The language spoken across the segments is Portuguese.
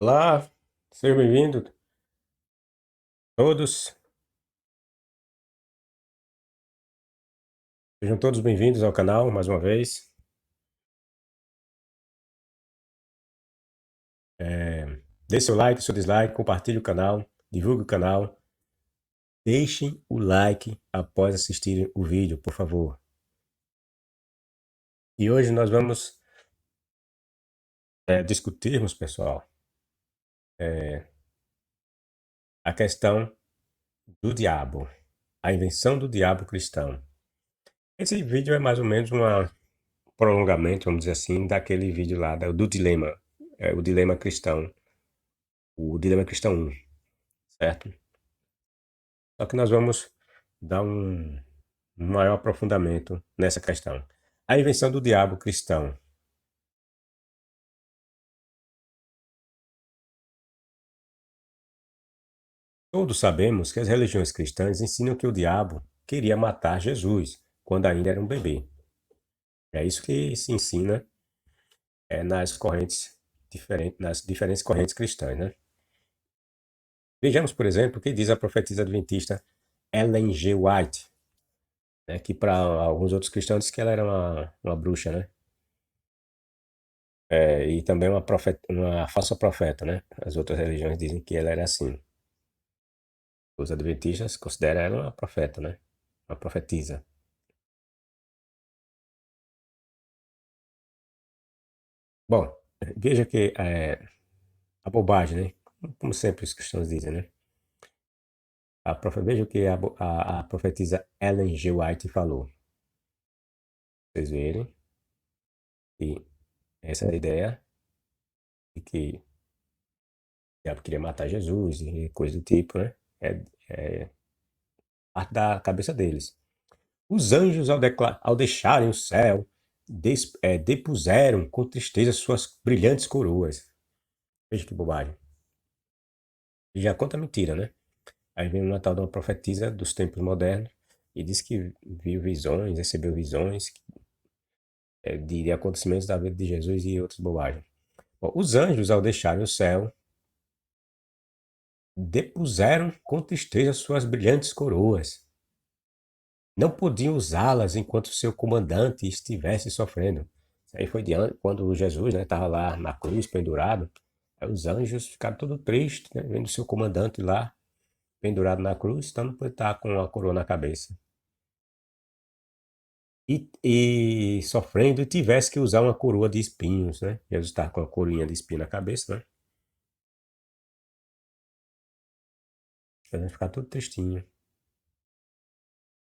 Olá, sejam bem-vindos todos. Sejam todos bem-vindos ao canal mais uma vez. Dê seu like, seu dislike, compartilhe o canal, divulgue o canal. Deixem o like após assistirem o vídeo, por favor. E hoje nós vamos discutirmos, pessoal, a questão do diabo, a invenção do diabo cristão. Esse vídeo é mais ou menos um prolongamento, vamos dizer assim, daquele vídeo lá do dilema, o dilema cristão, o dilema cristão 1, certo? Só que nós vamos dar um maior aprofundamento nessa questão. A invenção do diabo cristão. Todos sabemos que as religiões cristãs ensinam que o diabo queria matar Jesus quando ainda era um bebê. É isso que se ensina nas correntes diferentes, nas diferentes correntes cristãs, né? Vejamos, por exemplo, o que diz a profetisa adventista Ellen G. White, né, que para alguns outros cristãos diz que ela era uma bruxa, né? E também uma falsa profeta, né? As outras religiões dizem que ela era assim. Os adventistas consideram ela uma profeta, né? Uma profetisa. Bom, veja que a bobagem, né? Como sempre os cristãos dizem, né? Veja o que a profetisa Ellen G. White falou. Vocês verem que essa é a ideia de que o diabo queria matar Jesus e coisa do tipo, né? É parte da cabeça deles. Os anjos, ao deixarem o céu, depuseram com tristeza suas brilhantes coroas. Veja que bobagem. E já conta mentira, né? Aí vem uma tal de uma profetisa dos tempos modernos e diz que viu visões, recebeu visões de acontecimentos da vida de Jesus e outras bobagens. Bom, os anjos, ao deixarem o céu, depuseram com tristeza suas brilhantes coroas. Não podiam usá-las enquanto seu comandante estivesse sofrendo. Isso aí foi quando Jesus estava lá na cruz, pendurado. Aí os anjos ficaram todos tristes, né, vendo seu comandante lá, pendurado na cruz, então não pode estar com a coroa na cabeça. E sofrendo e tivesse que usar uma coroa de espinhos, né? Jesus estava com a coroinha de espinho na cabeça, né? Fazendo ficar tudo tristinho.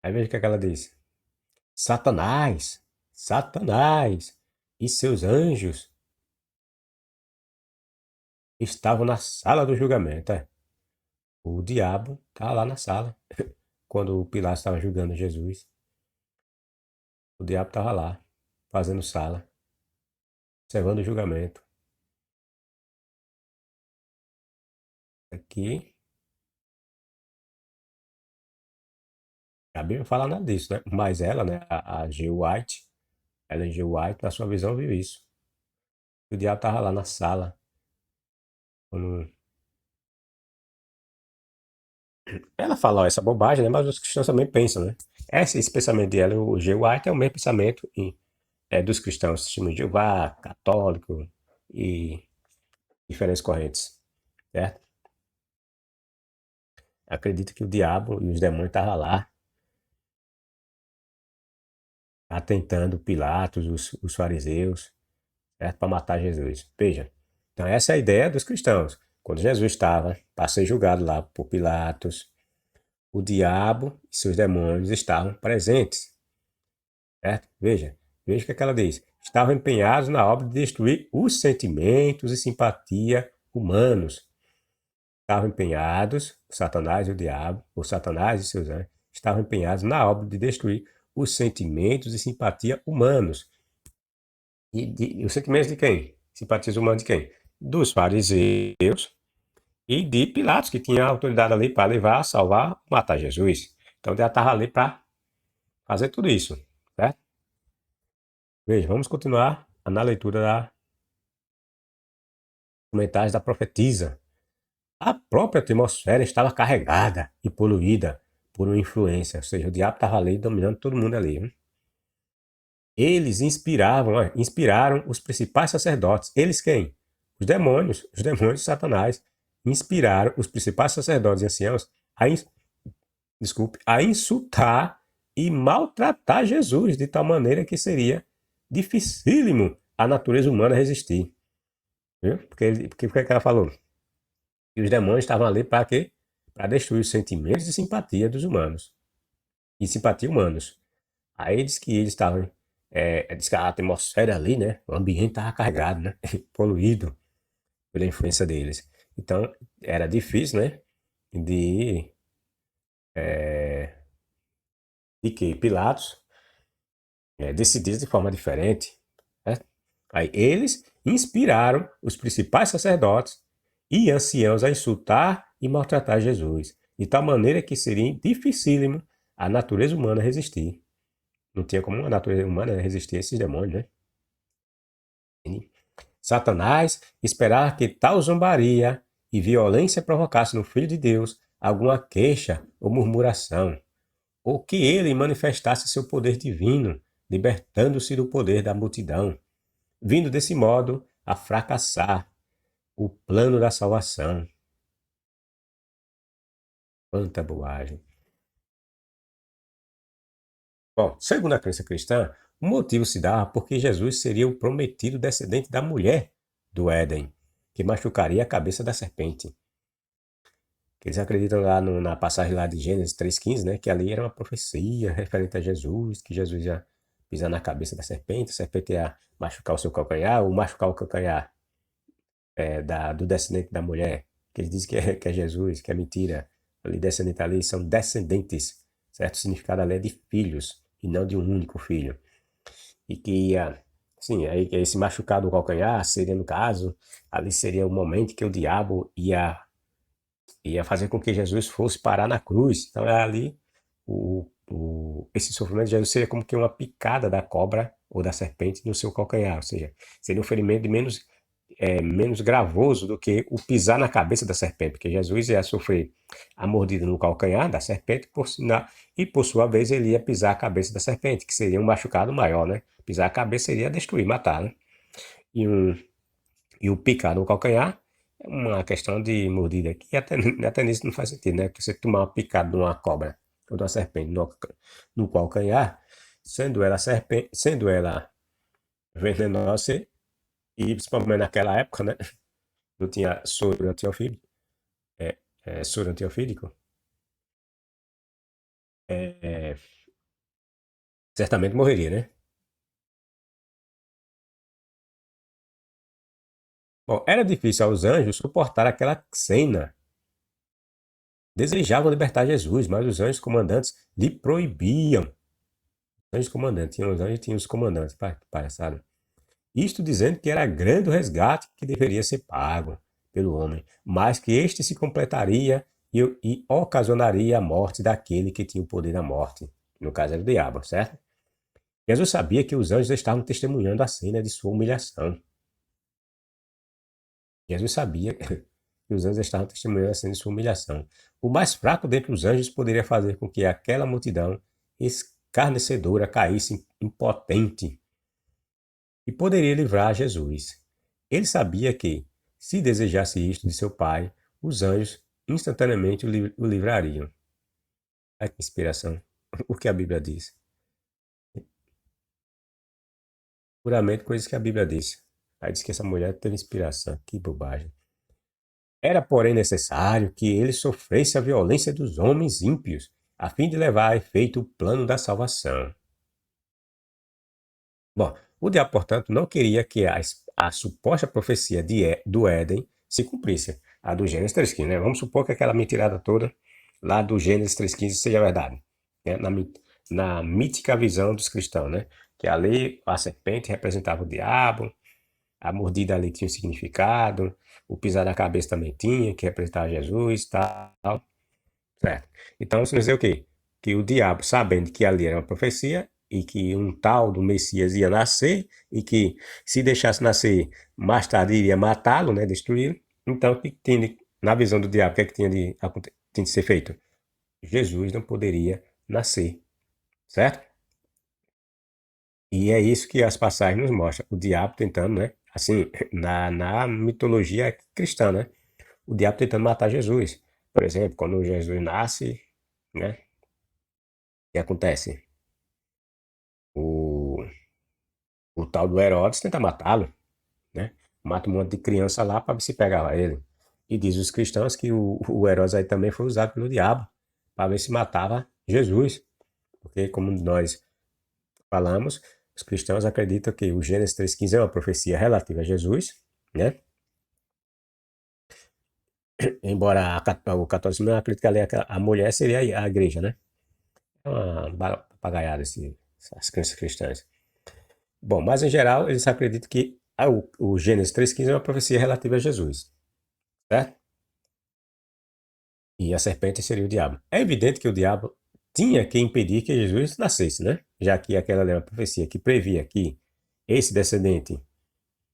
Aí veja o que ela disse. Satanás, Satanás e seus anjos estavam na sala do julgamento. O diabo estava lá na sala. Quando o Pilatos estava julgando Jesus, o diabo estava lá, fazendo sala, observando o julgamento. Aqui, a Bíblia não fala nada disso, né? Mas ela, né, a G. White, Ellen G. White, na sua visão, viu isso. O diabo estava lá na sala. Quando... Ela fala ó, essa bobagem, né? Mas os cristãos também pensam, né? Esse pensamento de Ellen o G. White é o mesmo pensamento dos cristãos, testemunho de Jeová, católico e diferentes correntes, certo? Acredita que o diabo e os demônios estavam lá, atentando Pilatos, os fariseus, certo? Para matar Jesus. Veja, então essa é a ideia dos cristãos. Quando Jesus estava para ser julgado lá por Pilatos, o diabo e seus demônios estavam presentes, certo? Veja o que ela diz. Estavam empenhados na obra de destruir os sentimentos e simpatia humanos. Estavam empenhados, Satanás e o diabo, ou Satanás e seus anjos, estavam empenhados na obra de destruir os sentimentos e simpatia humanos. E os sentimentos de quem? Simpatias humanas de quem? Dos fariseus e de Pilatos, que tinha autoridade ali para levar, salvar, matar Jesus. Então já estava ali para fazer tudo isso, certo? Veja, vamos continuar na leitura comentários da profetisa. A própria atmosfera estava carregada e poluída por uma influência, ou seja, o diabo estava ali dominando todo mundo ali. Hein? Eles inspiraram os principais sacerdotes. Eles quem? Os demônios de Satanás. Inspiraram os principais sacerdotes e anciãos a insultar e maltratar Jesus, de tal maneira que seria dificílimo a natureza humana resistir. Viu? Porque o que ela falou? E os demônios estavam ali para quê? Para destruir os sentimentos de simpatia dos humanos. E simpatia humanos. Aí diz que eles estavam. Diz que a atmosfera ali, né? O ambiente estava carregado, né? Poluído pela influência deles. Então, era difícil, né? De, é, de que Pilatos decidisse de forma diferente. Né? Aí eles inspiraram os principais sacerdotes e anciãos a insultar e maltratar Jesus, de tal maneira que seria dificílimo a natureza humana resistir. Não tinha como a natureza humana resistir a esses demônios, né? Satanás esperava que tal zombaria e violência provocasse no Filho de Deus alguma queixa ou murmuração, ou que ele manifestasse seu poder divino, libertando-se do poder da multidão, vindo desse modo a fracassar o plano da salvação. Quanta bobagem. Bom, segundo a crença cristã, o motivo se dá porque Jesus seria o prometido descendente da mulher do Éden, que machucaria a cabeça da serpente. Eles acreditam lá na passagem lá de Gênesis 3,15, né, que ali era uma profecia referente a Jesus, que Jesus ia pisar na cabeça da serpente, a serpente ia machucar o seu calcanhar, ou machucar o calcanhar do descendente da mulher, que eles dizem que é Jesus, que é mentira. Ali, descendente ali são descendentes, certo? O significado ali é de filhos, e não de um único filho. E que ia, sim, aí esse machucar do calcanhar seria, no caso, ali seria o momento que o diabo ia fazer com que Jesus fosse parar na cruz. Então é ali esse sofrimento de Jesus seria como que uma picada da cobra ou da serpente no seu calcanhar, ou seja, seria um ferimento de menos gravoso do que o pisar na cabeça da serpente, porque Jesus ia sofrer a mordida no calcanhar da serpente e por sua vez ele ia pisar a cabeça da serpente, que seria um machucado maior, né? Pisar a cabeça seria destruir, matar, né? E o picar no calcanhar é uma questão de mordida que até nisso não faz sentido, né? Porque você tomar uma picada de uma cobra ou de uma serpente no calcanhar, sendo ela venenosa, e principalmente naquela época, né? Não tinha soro antiofídico, soro antiofídico, é, certamente morreria, né? Bom, era difícil aos anjos suportar aquela cena. Desejavam libertar Jesus, mas os anjos comandantes lhe proibiam. Anjos comandantes, tinha os anjos e tinha os comandantes, palhaçada. Isto dizendo que era grande o resgate que deveria ser pago pelo homem, mas que este se completaria e ocasionaria a morte daquele que tinha o poder da morte. No caso era o diabo, certo? Jesus sabia que os anjos estavam testemunhando a cena de sua humilhação. Jesus sabia que os anjos estavam testemunhando a cena de sua humilhação. O mais fraco dentre os anjos poderia fazer com que aquela multidão escarnecedora caísse impotente e poderia livrar Jesus. Ele sabia que, se desejasse isto de seu pai, os anjos instantaneamente o livrariam. Ai, que inspiração! O que a Bíblia diz? Puramente coisas que a Bíblia diz. Aí diz que essa mulher teve inspiração. Que bobagem. Era, porém, necessário que ele sofresse a violência dos homens ímpios, a fim de levar a efeito o plano da salvação. Bom, o diabo, portanto, não queria que a suposta profecia do Éden se cumprisse, a do Gênesis 3,15, né? Vamos supor que aquela mentirada toda lá do Gênesis 3,15 seja verdade, né? Na mítica visão dos cristãos, né? Que ali a serpente representava o diabo, a mordida ali tinha um significado, o pisar na cabeça também tinha, que representava Jesus, tal, certo? Então, isso quer dizer o quê? Que o diabo, sabendo que ali era uma profecia, e que um tal do Messias ia nascer e que se deixasse nascer mais tarde iria matá-lo, né, destruí-lo. Então, o que tinha, na visão do diabo, o que é que tinha de ser feito? Jesus não poderia nascer, certo? E é isso que as passagens nos mostram. O diabo tentando, né? Assim, na mitologia cristã, né? O diabo tentando matar Jesus. Por exemplo, quando Jesus nasce, né? O que acontece? O, o tal do Herodes tenta matá-lo, né? Mata um monte de criança lá para ver se pegava ele. E diz os cristãos que o Herodes aí também foi usado pelo diabo para ver se matava Jesus. Porque, como nós falamos, os cristãos acreditam que o Gênesis 3,15 é uma profecia relativa a Jesus, né? Embora o catolicismo não acredite que a mulher seria a igreja, né? É uma papagaiada essas crenças cristãs. Bom, mas em geral eles acreditam que o Gênesis 3,15 é uma profecia relativa a Jesus, certo? E a serpente seria o diabo. É evidente que o diabo tinha que impedir que Jesus nascesse, né? Já que aquela era uma profecia que previa que esse descendente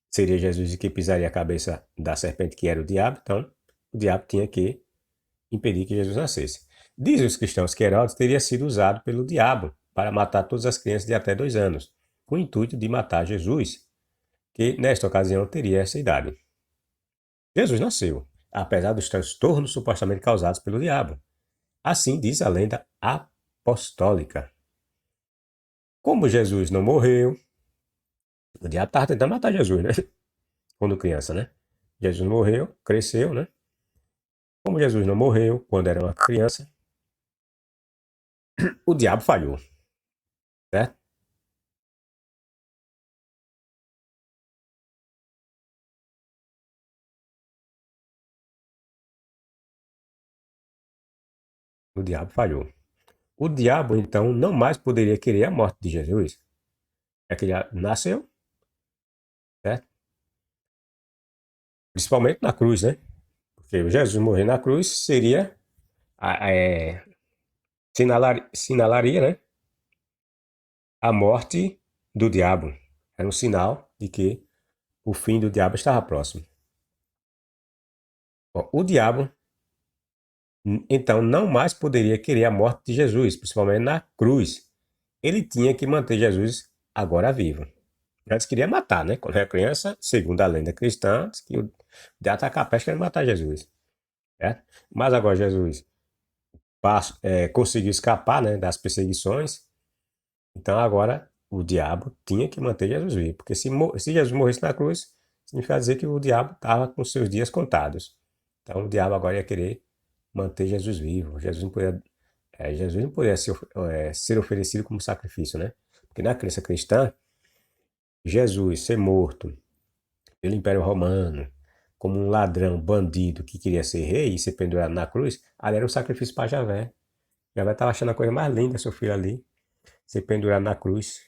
seria Jesus e que pisaria a cabeça da serpente que era o diabo, então o diabo tinha que impedir que Jesus nascesse. Dizem os cristãos que Herodes teria sido usado pelo diabo para matar todas as crianças de até 2 anos, com o intuito de matar Jesus, que nesta ocasião teria essa idade. Jesus nasceu, apesar dos transtornos supostamente causados pelo diabo. Assim diz a lenda apostólica. Como Jesus não morreu, o diabo estava tentando matar Jesus, né? Quando criança, né? Jesus morreu, cresceu, né? Como Jesus não morreu quando era uma criança, o diabo falhou, certo? O diabo falhou. O diabo, então, não mais poderia querer a morte de Jesus. É que ele nasceu, certo? Principalmente na cruz, né? Porque Jesus morrer na cruz seria, sinalaria, né? A morte do diabo. Era um sinal de que o fim do diabo estava próximo. Bom, o diabo, então, não mais poderia querer a morte de Jesus, principalmente na cruz. Ele tinha que manter Jesus agora vivo. Antes queria matar, né? Quando era criança, segundo a lenda cristã, diz que o diabo estava capaz querendo matar Jesus. Certo? Mas agora Jesus conseguiu escapar, né, das perseguições. Então agora o diabo tinha que manter Jesus vivo. Porque se Jesus morresse na cruz, significa dizer que o diabo estava com seus dias contados. Então o diabo agora ia querer manter Jesus vivo. Jesus não podia ser oferecido como sacrifício, né? Porque na crença cristã, Jesus ser morto pelo Império Romano, como um ladrão, bandido que queria ser rei e ser pendurado na cruz, ali era um sacrifício para Javé. Javé estava achando a coisa mais linda, seu filho ali, ser pendurado na cruz.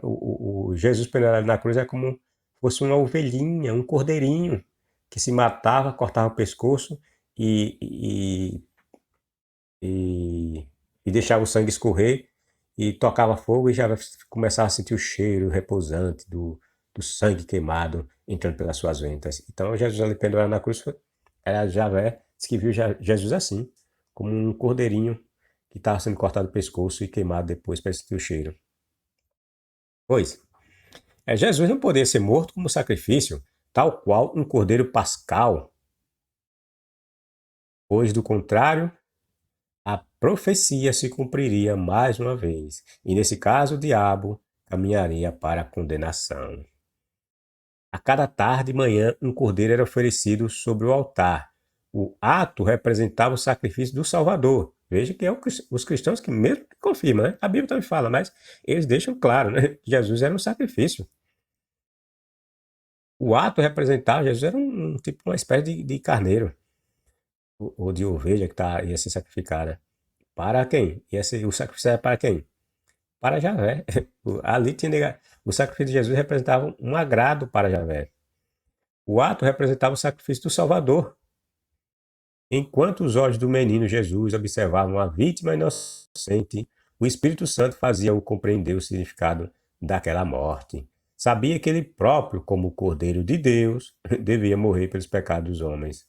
O Jesus pendurado na cruz é como se fosse uma ovelhinha, um cordeirinho, que se matava, cortava o pescoço e, e, e deixava o sangue escorrer e tocava fogo e já começava a sentir o cheiro repousante do sangue queimado entrando pelas suas ventas. Então Jesus ali pendurado na cruz era Javé, disse que viu Jesus assim, como um cordeirinho que estava sendo cortado o pescoço e queimado depois para sentir o cheiro. Pois, Jesus não poderia ser morto como sacrifício, tal qual um cordeiro pascal, pois do contrário a profecia se cumpriria mais uma vez, e nesse caso o diabo caminharia para a condenação. A cada tarde e manhã um cordeiro era oferecido sobre o altar. O ato representava o sacrifício do Salvador. Veja que é os cristãos que mesmo que confirmam, né? A Bíblia também fala, mas eles deixam claro, né? Que Jesus era um sacrifício. O ato representava, Jesus era tipo uma espécie de carneiro, ou de ovelha ia ser sacrificada. Para quem? O sacrifício era para quem? Para Javé. Ali tinha o sacrifício de Jesus representava um agrado para Javé. O ato representava o sacrifício do Salvador. Enquanto os olhos do menino Jesus observavam a vítima inocente, O Espírito Santo fazia-o compreender o significado daquela morte. Sabia que ele próprio, como o Cordeiro de Deus, devia morrer pelos pecados dos homens.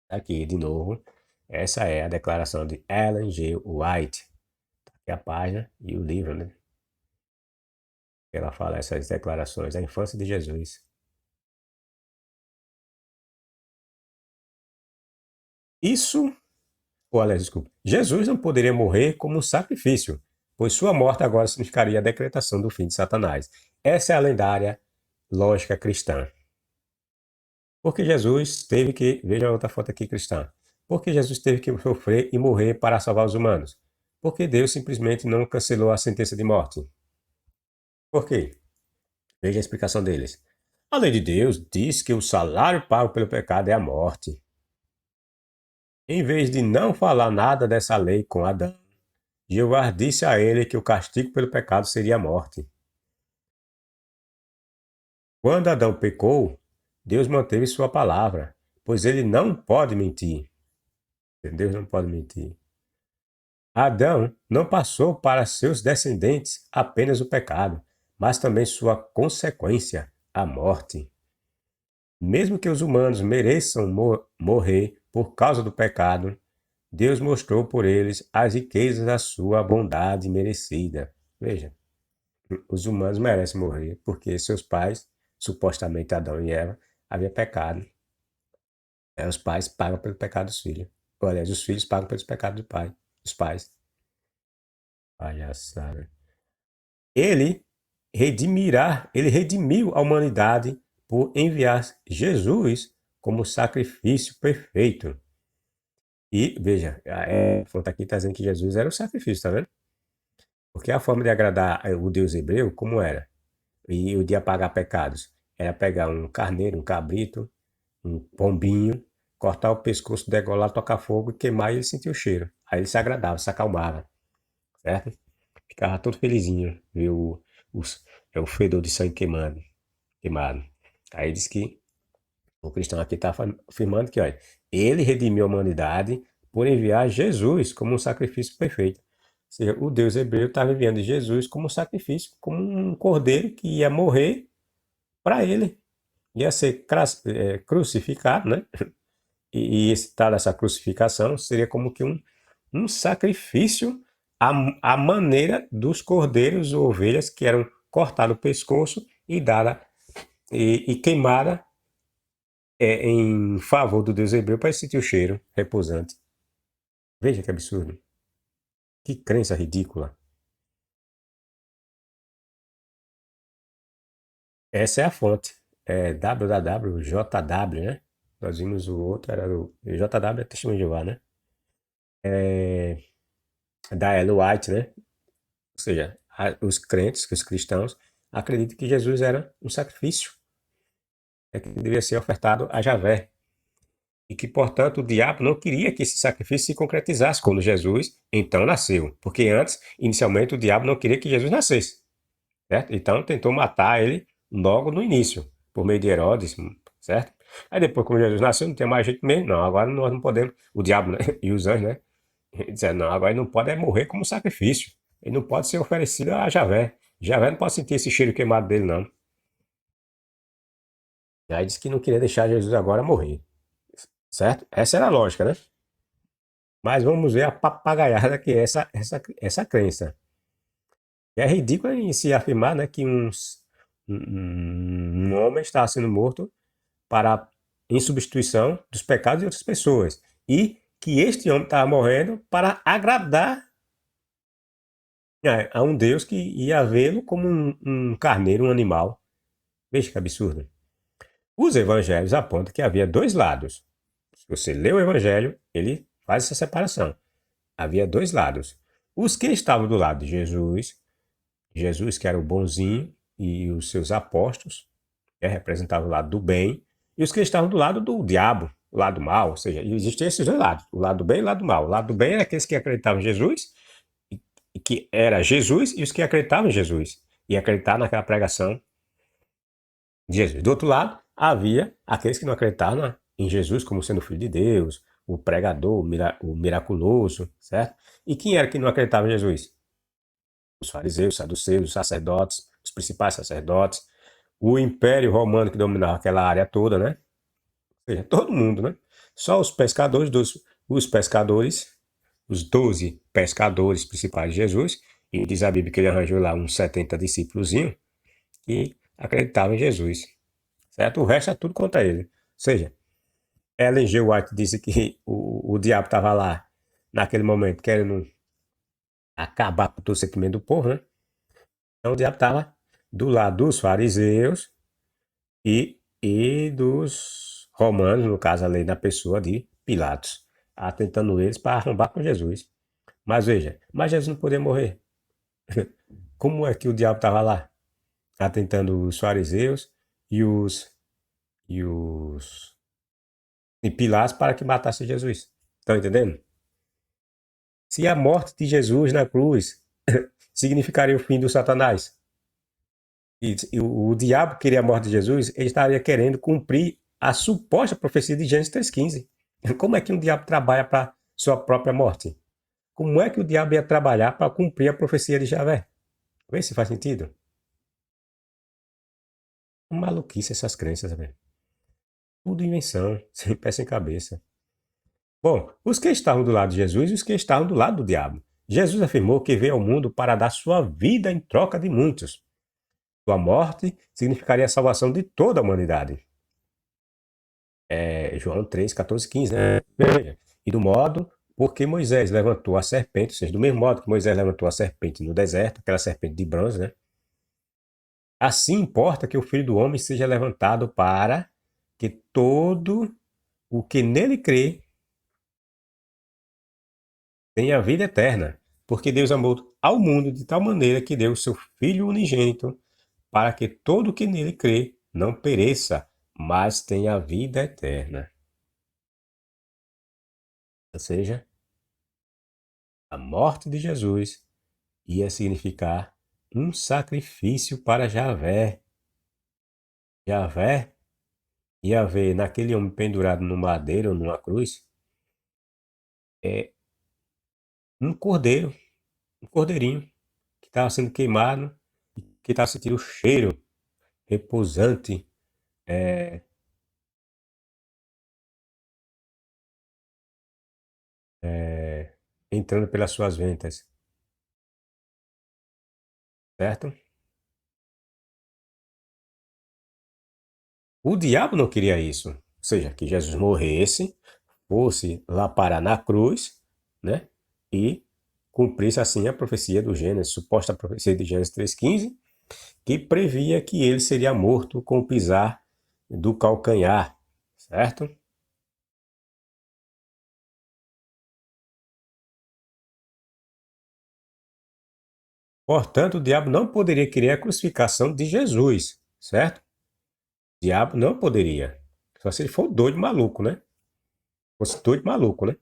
Aqui, de novo, essa é a declaração de Ellen G. White. Aqui a página e o livro, né? Ela fala essas declarações da infância de Jesus. Isso, aliás, desculpa, Jesus não poderia morrer como um sacrifício, pois sua morte agora significaria a decretação do fim de Satanás. Essa é a lendária lógica cristã. Porque Jesus teve que, veja a outra foto aqui cristã, porque Jesus teve que sofrer e morrer para salvar os humanos? Porque Deus simplesmente não cancelou a sentença de morte. Por quê? Veja a explicação deles. A lei de Deus diz que o salário pago pelo pecado é a morte. Em vez de não falar nada dessa lei com Adão, Jeová disse a ele que o castigo pelo pecado seria a morte. Quando Adão pecou, Deus manteve sua palavra, pois ele não pode mentir. Deus não pode mentir. Adão não passou para seus descendentes apenas o pecado, mas também sua consequência, a morte. Mesmo que os humanos mereçam morrer por causa do pecado, Deus mostrou por eles as riquezas da sua bondade merecida. Veja, os humanos merecem morrer porque seus pais, supostamente Adão e Eva, haviam pecado. Os pais pagam pelo pecado dos filhos. Ou, aliás, os filhos pagam pelos pecados dos pais. Palhaçada. Ele redimiu a humanidade por enviar Jesus como sacrifício perfeito. E, veja, a fonte aqui está dizendo que Jesus era o sacrifício, tá vendo? Porque a forma de agradar o Deus hebreu, como era? E o de apagar pecados? Era pegar um carneiro, um cabrito, um pombinho, cortar o pescoço, degolar, tocar fogo, queimar e ele sentia o cheiro. Aí ele se agradava, se acalmava, certo? Ficava todo felizinho, ver o fedor de sangue queimado. Aí diz que o cristão aqui está afirmando que, olha, ele redimiu a humanidade por enviar Jesus como um sacrifício perfeito. Ou seja, o Deus hebreu estava enviando Jesus como um sacrifício, como um cordeiro que ia morrer para ele. Ia ser crucificado, né? E esse tal dessa crucificação seria como que um sacrifício à maneira dos cordeiros ou ovelhas que eram cortados o pescoço e dada e queimada em favor do Deus hebreu para sentir o cheiro repousante. Veja que absurdo. Que crença ridícula. Essa é a fonte. É www.jw, né? Nós vimos o outro, era o JW, é Testemunho de Jeová, né? É, da Ellen White, né? Ou seja, os crentes, os cristãos, acreditam que Jesus era um sacrifício que devia ser ofertado a Javé. E que, portanto, o diabo não queria que esse sacrifício se concretizasse quando Jesus, então, nasceu. Porque antes, inicialmente, o diabo não queria que Jesus nascesse. Certo? Então, tentou matar ele logo no início, por meio de Herodes, certo? Aí depois, quando Jesus nasceu, não tem mais jeito mesmo. Não, agora nós não podemos. O diabo, né? E os anjos, né? Disseram, não, agora ele não pode morrer como sacrifício. Ele não pode ser oferecido a Javé. Javé não pode sentir esse cheiro queimado dele, não. E aí disse que não queria deixar Jesus agora morrer. Certo? Essa era a lógica, né? Mas vamos ver a papagaiada que é essa crença. É ridículo em se afirmar, né, que um homem está sendo morto em substituição dos pecados de outras pessoas. E que este homem estava morrendo para agradar a um Deus que ia vê-lo como um carneiro, um animal. Veja que absurdo. Os evangelhos apontam que havia dois lados. Se você lê o evangelho, ele faz essa separação. Havia dois lados. Os que estavam do lado de Jesus que era o bonzinho, e os seus apóstolos, que representavam o lado do bem, e os que estavam do lado do diabo, o lado mal, ou seja, existem esses dois lados, o lado do bem e o lado do mal. O lado do bem era aqueles que acreditavam em Jesus, e que era Jesus, e os que acreditavam em Jesus, e acreditavam naquela pregação de Jesus. Do outro lado, havia aqueles que não acreditavam em Jesus como sendo filho de Deus, o pregador, o miraculoso, certo? E quem era que não acreditava em Jesus? Os fariseus, os saduceus, os sacerdotes, os principais sacerdotes, o Império Romano que dominava aquela área toda, né? Ou seja, todo mundo, né? Só os pescadores, os 12 pescadores principais de Jesus, e diz a Bíblia que ele arranjou lá uns 70 discípulos que acreditavam em Jesus, certo? O resto é tudo contra ele. Ou seja, Ellen G. White disse que o diabo estava lá, naquele momento, querendo acabar com todo o sentimento do povo, né? Então o diabo estava do lado dos fariseus e dos romanos, no caso ali na pessoa de Pilatos, atentando eles para arrombar com Jesus. Mas veja, mas Jesus não podia morrer. Como é que o diabo estava lá? Atentando os fariseus e os e os e Pilatos para que matasse Jesus. Estão entendendo? Se a morte de Jesus na cruz significaria o fim do Satanás, e o diabo queria a morte de Jesus, ele estaria querendo cumprir a suposta profecia de Gênesis 3,15. Como é que um diabo trabalha para sua própria morte? Como é que o diabo ia trabalhar para cumprir a profecia de Javé? Vê se faz sentido. Maluquice essas crenças, velho. Tudo invenção, sem pé sem cabeça. Bom, os que estavam do lado de Jesus e os que estavam do lado do diabo. Jesus afirmou que veio ao mundo para dar sua vida em troca de muitos. Sua morte significaria a salvação de toda a humanidade. João 3, 14, 15, né? Veja. E do modo porque Moisés levantou a serpente, ou seja, do mesmo modo que Moisés levantou a serpente no deserto, aquela serpente de bronze, né? Assim importa que o Filho do Homem seja levantado para que todo o que nele crê tenha vida eterna. Porque Deus amou ao mundo de tal maneira que deu o seu Filho unigênito para que todo o que nele crê não pereça, mas tenha vida eterna. Ou seja, a morte de Jesus ia significar um sacrifício para Javé. Javé ia ver naquele homem pendurado no madeiro ou numa cruz um cordeiro, um cordeirinho que estava sendo queimado, que estava sentindo o cheiro repousante, é, entrando pelas suas ventas, certo? O diabo não queria isso, ou seja, que Jesus morresse, fosse lá parar na cruz, né? E cumprisse assim a profecia do Gênesis, suposta profecia de Gênesis 3,15, que previa que ele seria morto com o pisar do calcanhar, certo? Portanto, o diabo não poderia querer a crucificação de Jesus, certo? O diabo não poderia. Só se ele for doido maluco, né? Fosse doido maluco, né?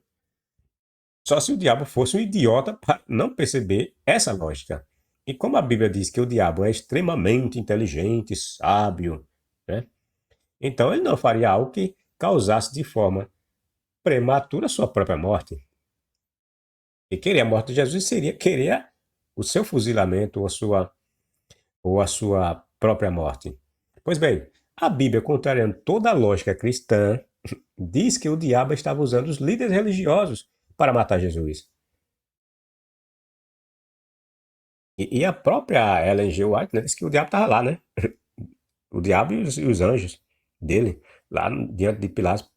Só se o diabo fosse um idiota para não perceber essa lógica. E como a Bíblia diz que o diabo é extremamente inteligente, sábio, né? Então ele não faria algo que causasse de forma prematura a sua própria morte. E querer a morte de Jesus seria querer o seu fuzilamento ou a sua própria morte. Pois bem, a Bíblia, contrariando toda a lógica cristã, diz que o diabo estava usando os líderes religiosos para matar Jesus. E a própria Ellen G. White, né, disse que o diabo estava lá, né? O diabo e os anjos dele, lá diante de Pilatos,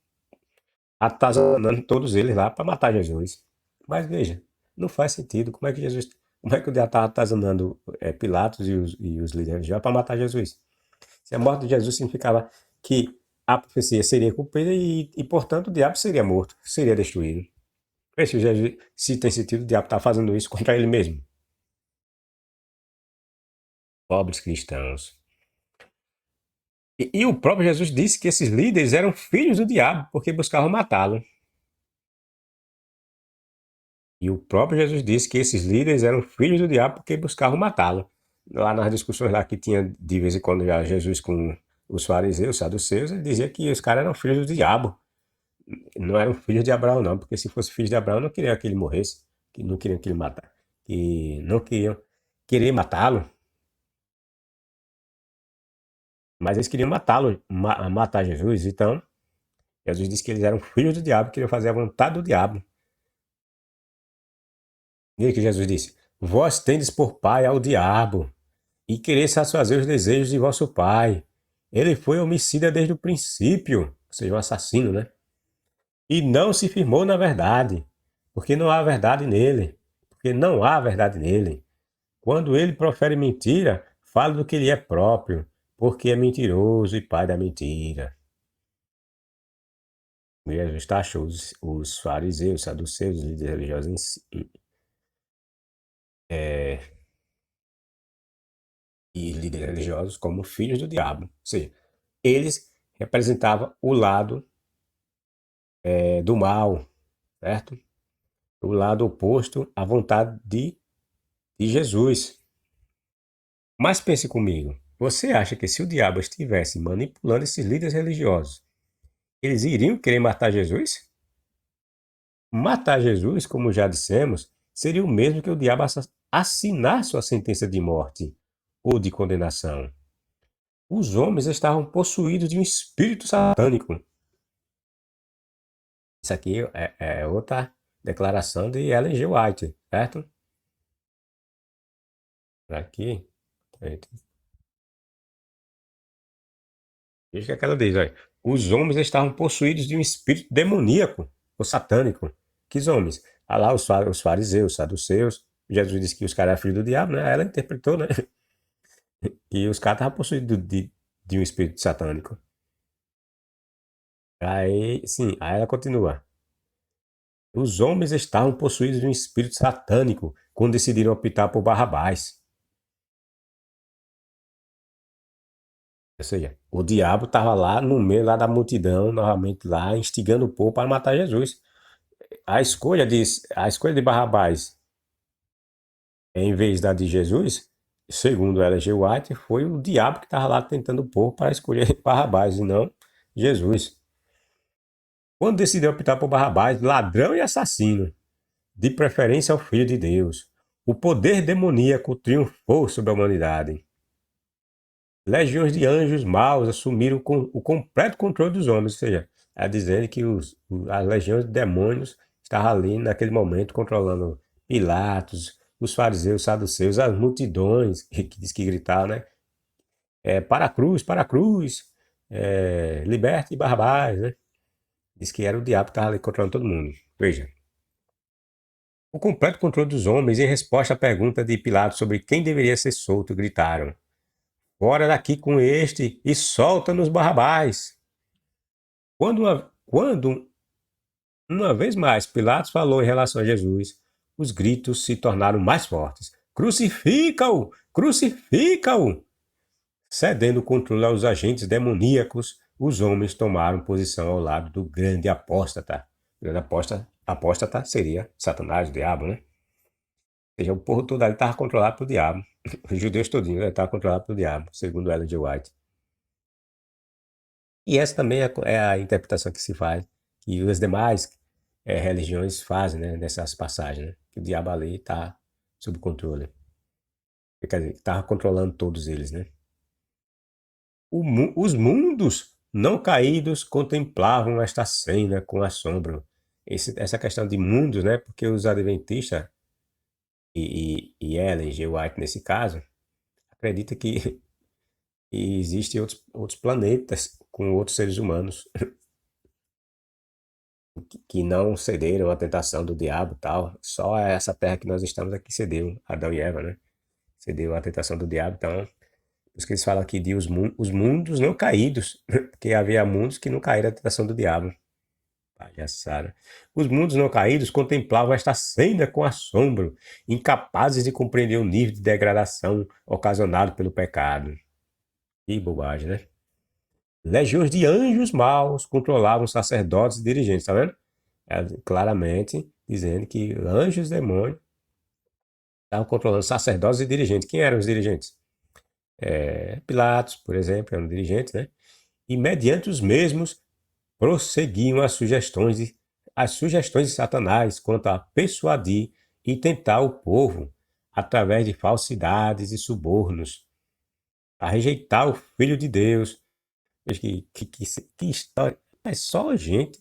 atazanando todos eles lá para matar Jesus. Mas veja, não faz sentido. Como é que o diabo estava atazanando Pilatos e os líderes religiosos para matar Jesus? Se a morte de Jesus significava que a profecia seria cumprida portanto, o diabo seria morto, seria destruído. Veja se tem sentido o diabo estar fazendo isso contra ele mesmo. Pobres cristãos. E o próprio Jesus disse que esses líderes eram filhos do diabo porque buscavam matá-lo. E o próprio Jesus disse que esses líderes eram filhos do diabo porque buscavam matá-lo. Lá nas discussões lá que tinha de vez em quando já Jesus com os fariseus, os saduceus, ele dizia que os caras eram filhos do diabo. Não eram filhos de Abraão, não, porque se fosse filhos de Abraão, não queriam que ele morresse, que não queriam que ele matasse, que não queriam querer matá-lo, mas eles queriam matá-lo, matar Jesus. Então, Jesus disse que eles eram filhos do diabo, queriam fazer a vontade do diabo. E aí que Jesus disse: Vós tendes por pai ao diabo, e quereis satisfazer os desejos de vosso pai. Ele foi homicida desde o princípio, ou seja, um assassino, né? E não se firmou na verdade, porque não há verdade nele. Porque não há verdade nele. Quando ele profere mentira, fala do que ele é próprio, porque é mentiroso e pai da mentira. Jesus taxou os fariseus, os saduceus, os líderes religiosos é, e líderes religiosos como filhos do diabo. Ou seja, eles representavam o lado do mal, certo? O lado oposto à vontade de Jesus. Mas pense comigo, você acha que se o diabo estivesse manipulando esses líderes religiosos, eles iriam querer matar Jesus? Matar Jesus, como já dissemos, seria o mesmo que o diabo assinar sua sentença de morte ou de condenação. Os homens estavam possuídos de um espírito satânico. Isso aqui é outra declaração de Ellen G. White, certo? Aqui, veja o que ela diz, olha. Os homens estavam possuídos de um espírito demoníaco ou satânico. Que homens? Ah lá, os fariseus, os saduceus. Jesus disse que os caras eram filhos do diabo, né? Ela interpretou, né? E os caras estavam possuídos de um espírito satânico. Aí, sim, aí ela continua. Os homens estavam possuídos de um espírito satânico quando decidiram optar por Barrabás. Ou seja, o diabo estava lá no meio lá da multidão, novamente lá, instigando o povo para matar Jesus. A escolha de Barrabás em vez da de Jesus, segundo Ellen G. White, foi o diabo que estava lá tentando o povo para escolher Barrabás e não Jesus. Quando decidiu optar por Barrabás, ladrão e assassino, de preferência ao Filho de Deus, o poder demoníaco triunfou sobre a humanidade. Legiões de anjos maus assumiram o completo controle dos homens, ou seja, é dizendo que as legiões de demônios estavam ali naquele momento controlando Pilatos, os fariseus, os saduceus, as multidões que diz que gritavam, né? Para a cruz, liberte Barrabás, né? Diz que era o diabo que estava ali controlando todo mundo. Veja, o completo controle dos homens em resposta à pergunta de Pilatos sobre quem deveria ser solto, gritaram: Fora daqui com este e solta-nos Barrabás. Quando uma vez mais Pilatos falou em relação a Jesus, os gritos se tornaram mais fortes. Crucifica-o! Crucifica-o! Cedendo o controle aos agentes demoníacos, os homens tomaram posição ao lado do grande apóstata. O grande apóstata seria Satanás, o diabo, né? Ou seja, o povo todo ali estava controlado pelo diabo. Os judeus todinhos estavam controlados pelo diabo, segundo Ellen G. White. E essa também é a interpretação que se faz, que as demais religiões fazem, né, nessas passagens, né? Que o diabo ali está sob controle. Quer dizer, estava controlando todos eles, né? Os mundos não caídos contemplavam esta cena com assombro. Essa questão de mundos, né? Porque os adventistas e Ellen G. White, nesse caso, acredita que existem outros planetas com outros seres humanos que não cederam à tentação do diabo e tal. Só essa terra que nós estamos aqui cedeu, Adão e Eva, né? Cedeu à tentação do diabo. Então, por isso que eles falam aqui de os mundos não caídos, porque havia mundos que não caíram à tentação do diabo. Palhaçada. Os mundos não caídos contemplavam esta cena com assombro, incapazes de compreender o nível de degradação ocasionado pelo pecado. Que bobagem, né? Legiões de anjos maus controlavam sacerdotes e dirigentes, tá vendo? Claramente dizendo que anjos e demônios estavam controlando sacerdotes e dirigentes. Quem eram os dirigentes? Pilatos, por exemplo, era um dirigente, né? E mediante os mesmos prosseguiam as sugestões de Satanás quanto a persuadir e tentar o povo através de falsidades e subornos, a rejeitar o Filho de Deus. Veja que história. É só gente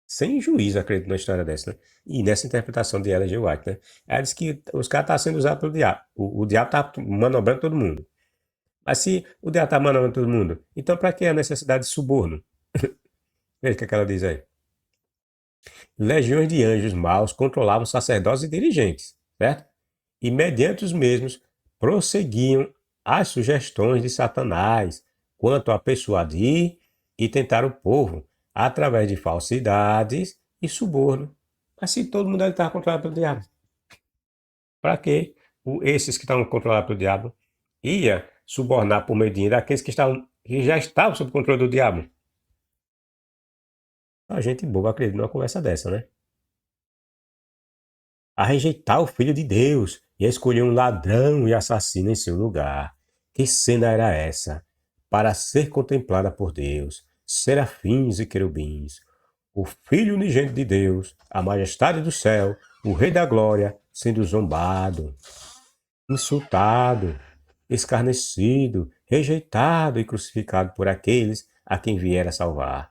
sem juízo, acredito, numa história dessa, né? E nessa interpretação de Ellen G. White, né? Ela diz que os caras estão sendo usados pelo diabo. O diabo está manobrando todo mundo. Mas se o diabo está manobrando todo mundo, então para que a necessidade de suborno? Veja o que ela diz aí. Legiões de anjos maus controlavam sacerdotes e dirigentes, certo? E mediante os mesmos prosseguiam as sugestões de Satanás quanto a persuadir e tentar o povo através de falsidades e suborno. Mas se todo mundo estava controlado pelo diabo, para que esses que estavam controlados pelo diabo ia subornar por meio de dinheiro aqueles que já estavam sob controle do diabo? A gente boba acredita numa conversa dessa, né? A rejeitar o Filho de Deus e a escolher um ladrão e assassino em seu lugar. Que cena era essa? Para ser contemplada por Deus, serafins e querubins, o Filho unigênito de Deus, a majestade do céu, o Rei da glória, sendo zombado, insultado, escarnecido, rejeitado e crucificado por aqueles a quem viera salvar.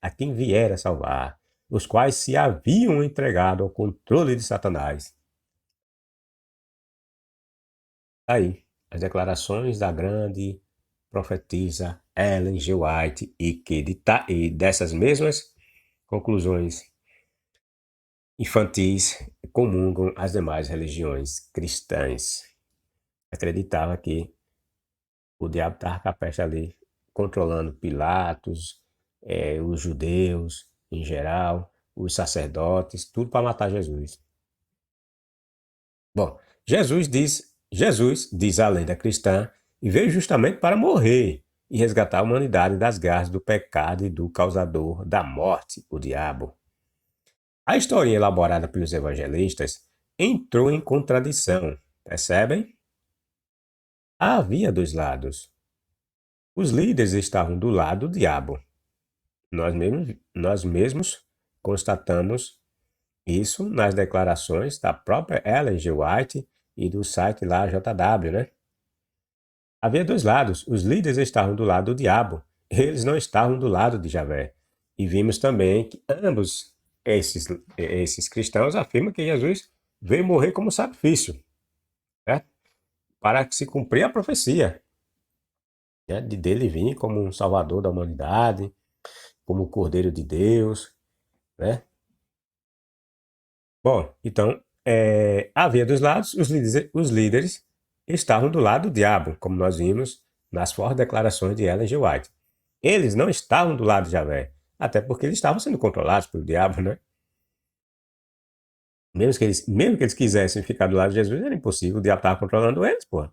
A quem viera salvar, os quais se haviam entregado ao controle de Satanás. Aí, as declarações da grande profetisa Ellen G. White e dessas mesmas conclusões infantis comungam as demais religiões cristãs. Acreditava que o diabo estava com a peste ali, controlando Pilatos, os judeus em geral, os sacerdotes, tudo para matar Jesus. Bom, Jesus diz a lenda cristã, e veio justamente para morrer e resgatar a humanidade das garras do pecado e do causador da morte, o diabo. A historinha elaborada pelos evangelistas entrou em contradição, percebem? Havia dois lados. Os líderes estavam do lado do diabo. Nós mesmos constatamos isso nas declarações da própria Ellen G. White e do site lá JW, né? Havia dois lados. Os líderes estavam do lado do diabo. Eles não estavam do lado de Javé. E vimos também que ambos esses cristãos afirmam que Jesus veio morrer como sacrifício, certo? Para que se cumprir a profecia, né? De dele vir como um salvador da humanidade, como o Cordeiro de Deus, né? Bom, então, havia dos lados, os líderes estavam do lado do diabo, como nós vimos nas fortes declarações de Ellen G. White. Eles não estavam do lado de Javé, até porque eles estavam sendo controlados pelo diabo, né? Mesmo que eles quisessem ficar do lado de Jesus, era impossível, o diabo estava controlando eles, pô.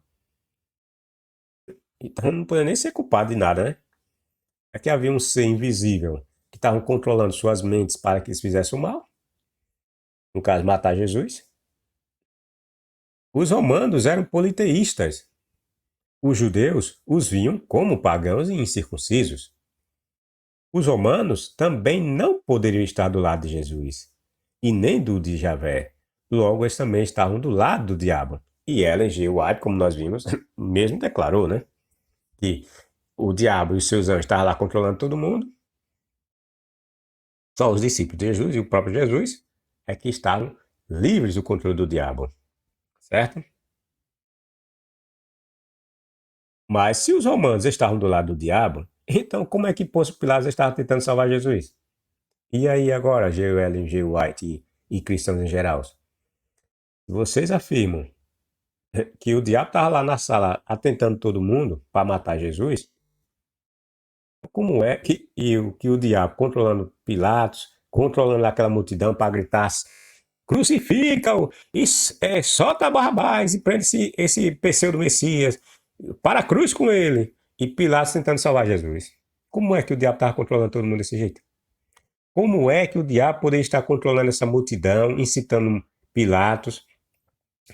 Então não podia nem ser culpado de nada, né? É que havia um ser invisível que estavam controlando suas mentes para que eles fizessem o mal, no caso, matar Jesus. Os romanos eram politeístas. Os judeus os viam como pagãos e incircuncisos. Os romanos também não poderiam estar do lado de Jesus, e nem do de Javé. Logo, eles também estavam do lado do diabo. E Ellen G. White, como nós vimos, mesmo declarou, né? Que o diabo e os seus anjos estavam lá controlando todo mundo. Só os discípulos de Jesus e o próprio Jesus é que estavam livres do controle do diabo. Certo? Mas se os romanos estavam do lado do diabo, então como é que Pôncio Pilatos estava tentando salvar Jesus? E aí agora, Ellen G. White e cristãos em geral? Vocês afirmam que o diabo estava lá na sala atentando todo mundo para matar Jesus? Como é que o diabo controlando Pilatos, controlando aquela multidão para gritar crucifica-o, solta Barrabás e prende esse pseudo-messias, para a cruz com ele, e Pilatos tentando salvar Jesus? Como é que o diabo estava controlando todo mundo desse jeito? Como é que o diabo poderia estar controlando essa multidão, incitando Pilatos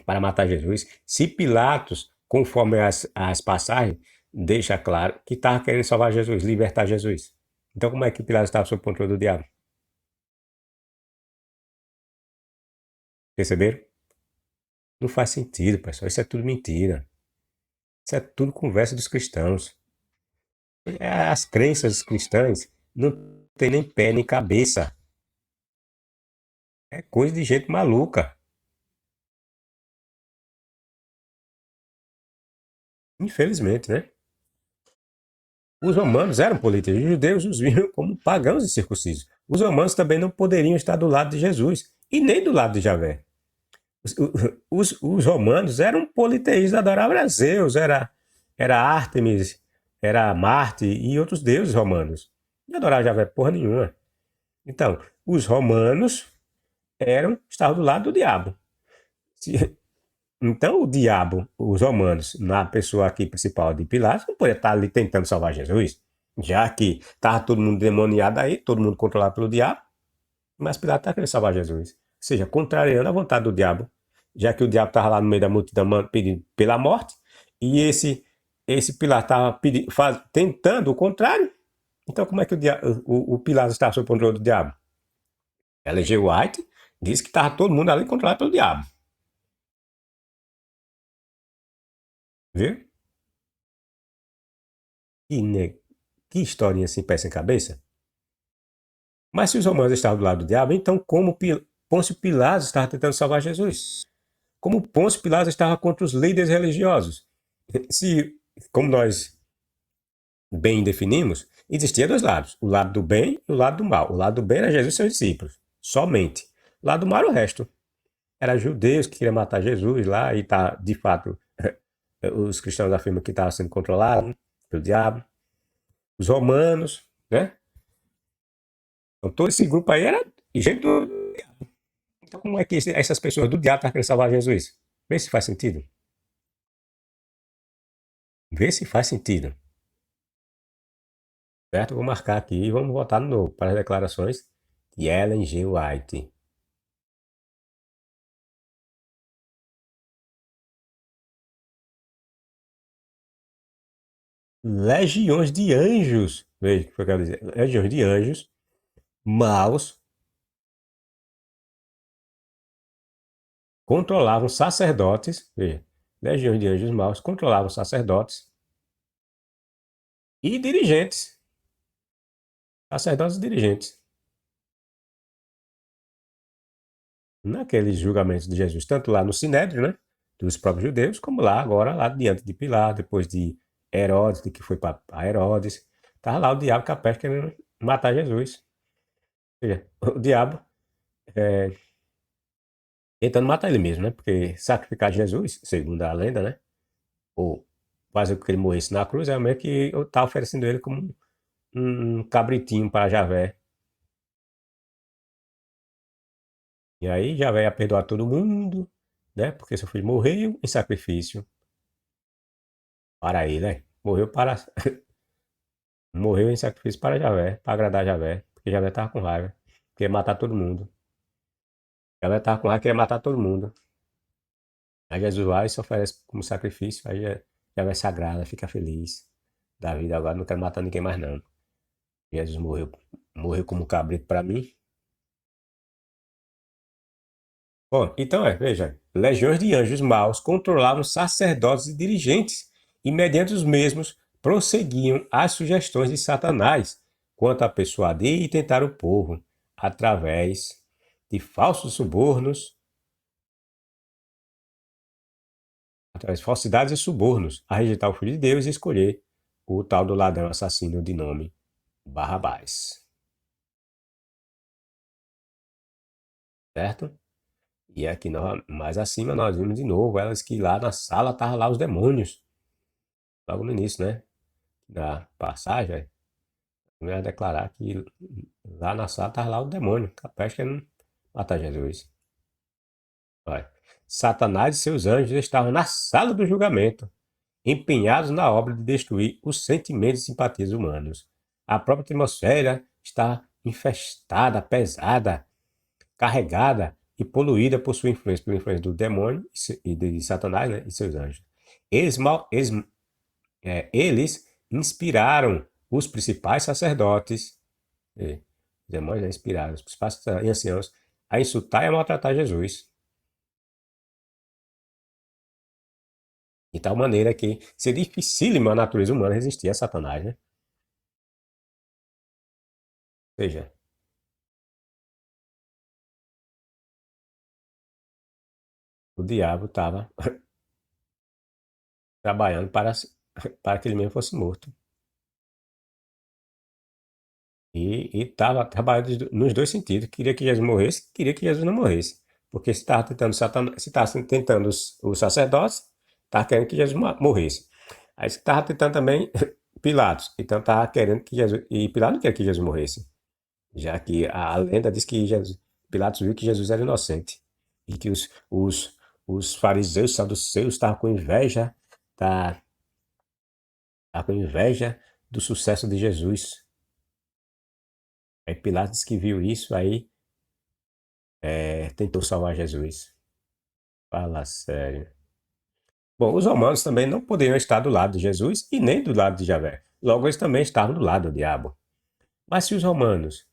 para matar Jesus, se Pilatos, conforme as passagens, deixa claro que estava querendo salvar Jesus, libertar Jesus? Então como é que Pilatos estava sob o controle do diabo? Perceberam? Não faz sentido, pessoal. Isso é tudo mentira. Isso é tudo conversa dos cristãos. As crenças cristãs não tem nem pé nem cabeça. É coisa de gente maluca. Infelizmente, né? Os romanos eram políticos, os judeus os viam como pagãos e circuncisos. Os romanos também não poderiam estar do lado de Jesus e nem do lado de Javé. Os romanos eram politeístas, adoravam a Zeus, era Ártemis, era Marte e outros deuses romanos. Não adoravam Javé porra nenhuma. Então, os romanos estavam do lado do diabo. Então, o diabo, os romanos, na pessoa aqui principal de Pilatos, não podia estar ali tentando salvar Jesus, já que estava todo mundo demoniado aí, todo mundo controlado pelo diabo, mas Pilatos está querendo salvar Jesus. Ou seja, contrariando a vontade do diabo, já que o diabo estava lá no meio da multidão pedindo pela morte, e esse Pilatos estava tentando o contrário. Então, como é que o Pilatos estava sob o controle do diabo? Ellen G. White disse que estava todo mundo ali controlado pelo diabo. Viu? Que historinha sem pé sem cabeça. Mas se os romanos estavam do lado do diabo, então como Pôncio Pilatos estava tentando salvar Jesus? Como Pôncio Pilatos estava contra os líderes religiosos? Se, como nós bem definimos, existia dois lados, o lado do bem e o lado do mal. O lado do bem era Jesus e seus discípulos, somente. O lado do mal era o resto. Era judeus que queriam matar Jesus lá e tá, de fato, os cristãos afirmam que estava sendo controlado pelo diabo. Os romanos, né? Então todo esse grupo aí era gente do. Então como é que essas pessoas do diabo estão querendo salvar Jesus? Vê se faz sentido. Vê se faz sentido. Certo? Vou marcar aqui e vamos votar no novo para as declarações de Ellen G. White. Legiões de anjos. Veja o que eu quero dizer. Legiões de anjos maus controlavam sacerdotes. Veja. Legiões de anjos maus controlavam sacerdotes e dirigentes. Sacerdotes e dirigentes. Naqueles julgamentos de Jesus, tanto lá no Sinédrio, né? Dos próprios judeus, como lá agora, lá diante de Pilar, depois de Herodes, de que foi para Herodes. Estava lá o diabo capaz querendo matar Jesus. Ou seja, o diabo tentando matar ele mesmo, né? Porque sacrificar Jesus, segundo a lenda, né? Ou fazer com que ele morresse na cruz, é meio que tá oferecendo ele como um cabritinho para Javé. E aí Javé ia perdoar todo mundo, né? Porque seu filho morreu em sacrifício para ele, né? Morreu em sacrifício para Javé, para agradar Javé, porque Javé estava com raiva, queria matar todo mundo. Javé estava com raiva, queria matar todo mundo. Aí Jesus vai e se oferece como sacrifício, aí Javé se agrada, fica feliz da vida. Agora não quero matar ninguém mais não. Jesus morreu como cabrito para mim. Bom, então veja, legiões de anjos maus controlavam sacerdotes e dirigentes, e mediante os mesmos prosseguiam as sugestões de Satanás quanto a persuadir e tentar o povo, através de falsos subornos, através de falsidades e subornos, a rejeitar o Filho de Deus e escolher o tal do ladrão assassino de nome Barrabás. Certo? E aqui mais acima nós vimos de novo elas que lá na sala estavam lá os demônios. Logo no início, né? Da passagem, eu ia declarar que lá na sala estava lá o demônio, capaz que não matar Jesus. Olha, Satanás e seus anjos estavam na sala do julgamento, empenhados na obra de destruir os sentimentos e simpatias humanos. A própria atmosfera está infestada, pesada, carregada e poluída por sua influência, pela influência do demônio e de Satanás, né, e seus anjos. Eles inspiraram os principais sacerdotes E, os demônios inspiraram os principais e anciãos a insultar e a maltratar Jesus. De tal maneira que seria dificílimo a natureza humana resistir a Satanás, né? Ou seja, o diabo estava trabalhando para que ele mesmo fosse morto. E estava trabalhando nos dois sentidos. Queria que Jesus morresse, queria que Jesus não morresse. Porque se estava tentando Satanás, se estava tentando os sacerdotes, estava querendo que Jesus morresse. Aí se estava tentando também Pilatos. Então estava querendo que Jesus. E Pilatos não queria que Jesus morresse. Já que a lenda diz que Pilatos viu que Jesus era inocente. E que os fariseus, saduceus, estavam com inveja da, estavam com inveja do sucesso de Jesus. Aí Pilatos que viu isso, aí tentou salvar Jesus. Fala sério. Bom, os romanos também não poderiam estar do lado de Jesus e nem do lado de Javé. Logo, eles também estavam do lado do diabo. Mas se os romanos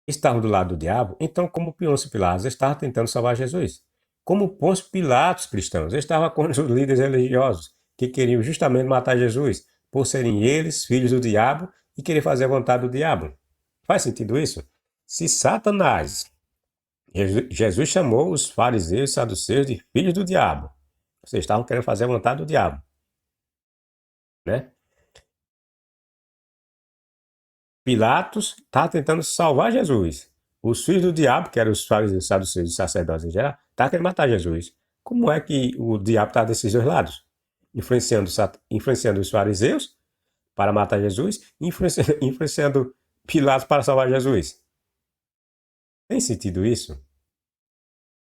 estavam do lado do diabo, então como Pôncio Pilatos estava tentando salvar Jesus? Como Pôncio Pilatos cristãos, estava com os líderes religiosos que queriam justamente matar Jesus, por serem eles filhos do diabo e querer fazer a vontade do diabo. Faz sentido isso? Se Satanás Jesus chamou os fariseus e saduceus de filhos do diabo. Vocês estavam querendo fazer a vontade do diabo, né? Pilatos está tentando salvar Jesus. Os filhos do diabo, que eram os fariseus, saduceus e sacerdotes em geral, estavam querendo matar Jesus. Como é que o diabo está desses dois lados? Influenciando os fariseus para matar Jesus e influenciando Pilatos para salvar Jesus. Tem sentido isso?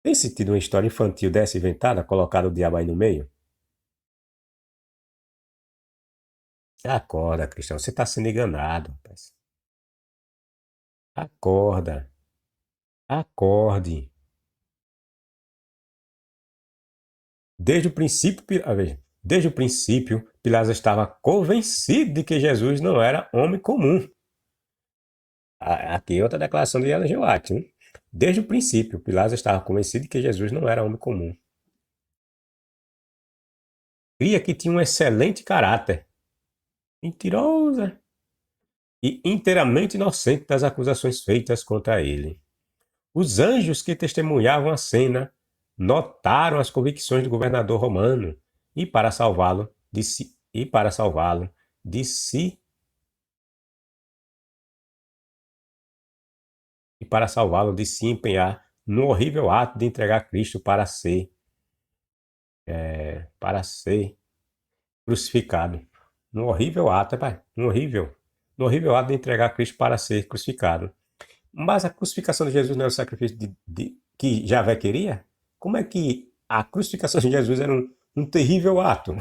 Tem sentido uma história infantil dessa inventada, colocar o diabo aí no meio? Acorda, Cristiano, você está sendo enganado, rapaz. Acorda, acorde. Desde o princípio, veja, desde o princípio, Pilatos estava convencido de que Jesus não era homem comum. Aqui é outra declaração de Ellen G. White, né? Desde o princípio, Pilatos estava convencido de que Jesus não era homem comum. Cria que tinha um excelente caráter, mentirosa e inteiramente inocente das acusações feitas contra ele. Os anjos que testemunhavam a cena notaram as convicções do governador romano e para salvá-lo de si, de se empenhar no horrível ato de entregar Cristo para ser crucificado. No horrível ato, no horrível ato de entregar Cristo para ser crucificado. Mas a crucificação de Jesus não era o sacrifício que Javé queria? Como é que a crucificação de Jesus era um terrível ato?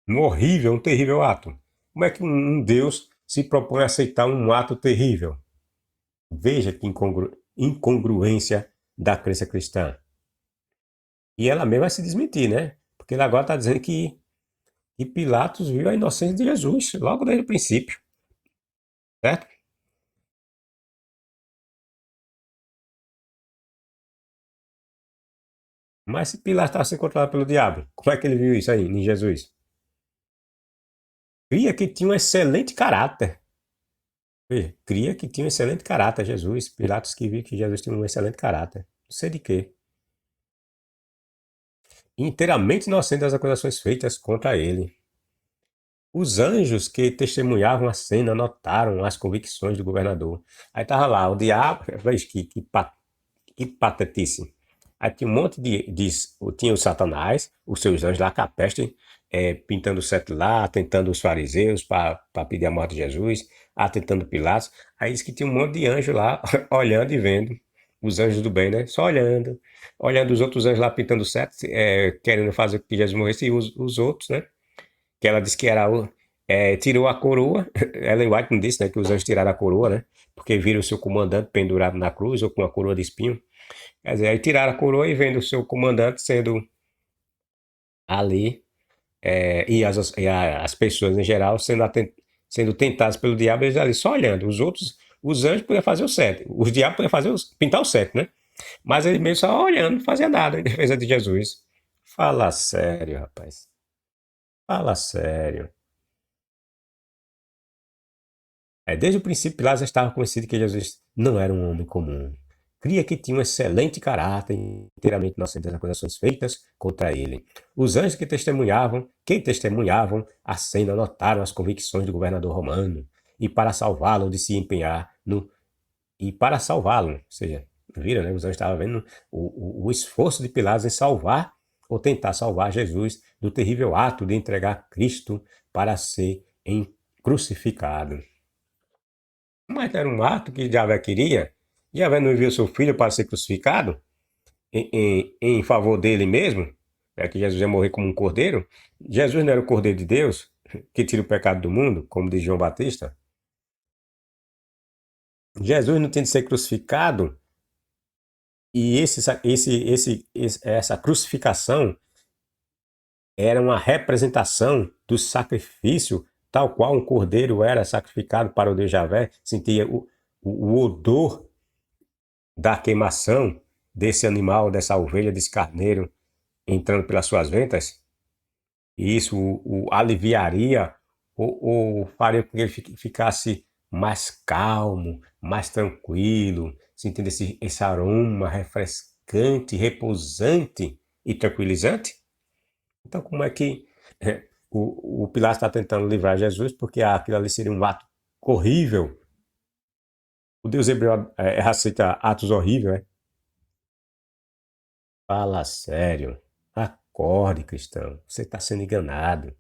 Um terrível ato. Como é que um Deus se propõe a aceitar um ato terrível? Veja que incongruência da crença cristã. E ela mesma vai se desmentir, né? Porque ele agora está dizendo que Pilatos viu a inocência de Jesus, logo desde o princípio. Certo? Mas se Pilatos estava sendo controlado pelo diabo, como é que ele viu isso aí em Jesus? Cria que tinha um excelente caráter. Veja, cria que tinha um excelente caráter, Jesus. Pilatos que viu que Jesus tinha um excelente caráter. Não sei de quê. Inteiramente inocente das acusações feitas contra ele. Os anjos que testemunhavam a cena notaram as convicções do governador. Aí estava lá, o diabo, veja que patetice. Aí tinha um monte tinha o Satanás, os seus anjos lá, capestre, pintando o cetro lá, atentando os fariseus para pedir a morte de Jesus, atentando Pilatos. Aí diz que tinha um monte de anjo lá, olhando e vendo. Os anjos do bem, né? Só olhando. Olhando os outros anjos lá pintando o cetro, querendo fazer com que Jesus morresse, e os outros, né? Que ela disse que era tirou a coroa. Ellen White não disse, né, que os anjos tiraram a coroa, né? Porque viram o seu comandante pendurado na cruz ou com a coroa de espinho. Quer dizer, aí tiraram a coroa e vendo o seu comandante sendo ali, e as pessoas em geral sendo sendo tentados pelo diabo, eles ali só olhando. Os outros, os anjos podiam fazer o certo. Os diabos podiam fazer pintar o certo, né? Mas ele mesmo só olhando, não fazia nada em defesa de Jesus. Fala sério, rapaz. Fala sério. Desde o princípio, Pilatos estava convencido que Jesus não era um homem comum. Cria que tinha um excelente caráter, inteiramente inocente das acusações feitas contra ele. Os anjos que testemunhavam a cena notaram as convicções do governador romano e para salvá-lo de se empenhar no e para salvá-lo, ou seja, viram, né? Os anjos estavam vendo o esforço de Pilatos em salvar ou tentar salvar Jesus do terrível ato de entregar Cristo para ser crucificado. Mas era um ato que Javé queria. Javé não enviou seu filho para ser crucificado em favor dele mesmo, que Jesus ia morrer como um cordeiro. Jesus não era o cordeiro de Deus que tira o pecado do mundo, como diz João Batista. Jesus não tinha de ser crucificado e essa crucificação era uma representação do sacrifício, tal qual um cordeiro era sacrificado para o Deus Javé, sentia o odor da queimação desse animal, dessa ovelha, desse carneiro entrando pelas suas ventas, e isso o aliviaria ou faria com que ele ficasse mais calmo, mais tranquilo, sentindo esse aroma refrescante, repousante e tranquilizante? Então, como é que o Pilatos está tentando livrar Jesus? Porque aquilo ali seria um ato horrível. O Deus hebreu aceita atos horríveis, né? Fala sério. Acorde, cristão. Você está sendo enganado.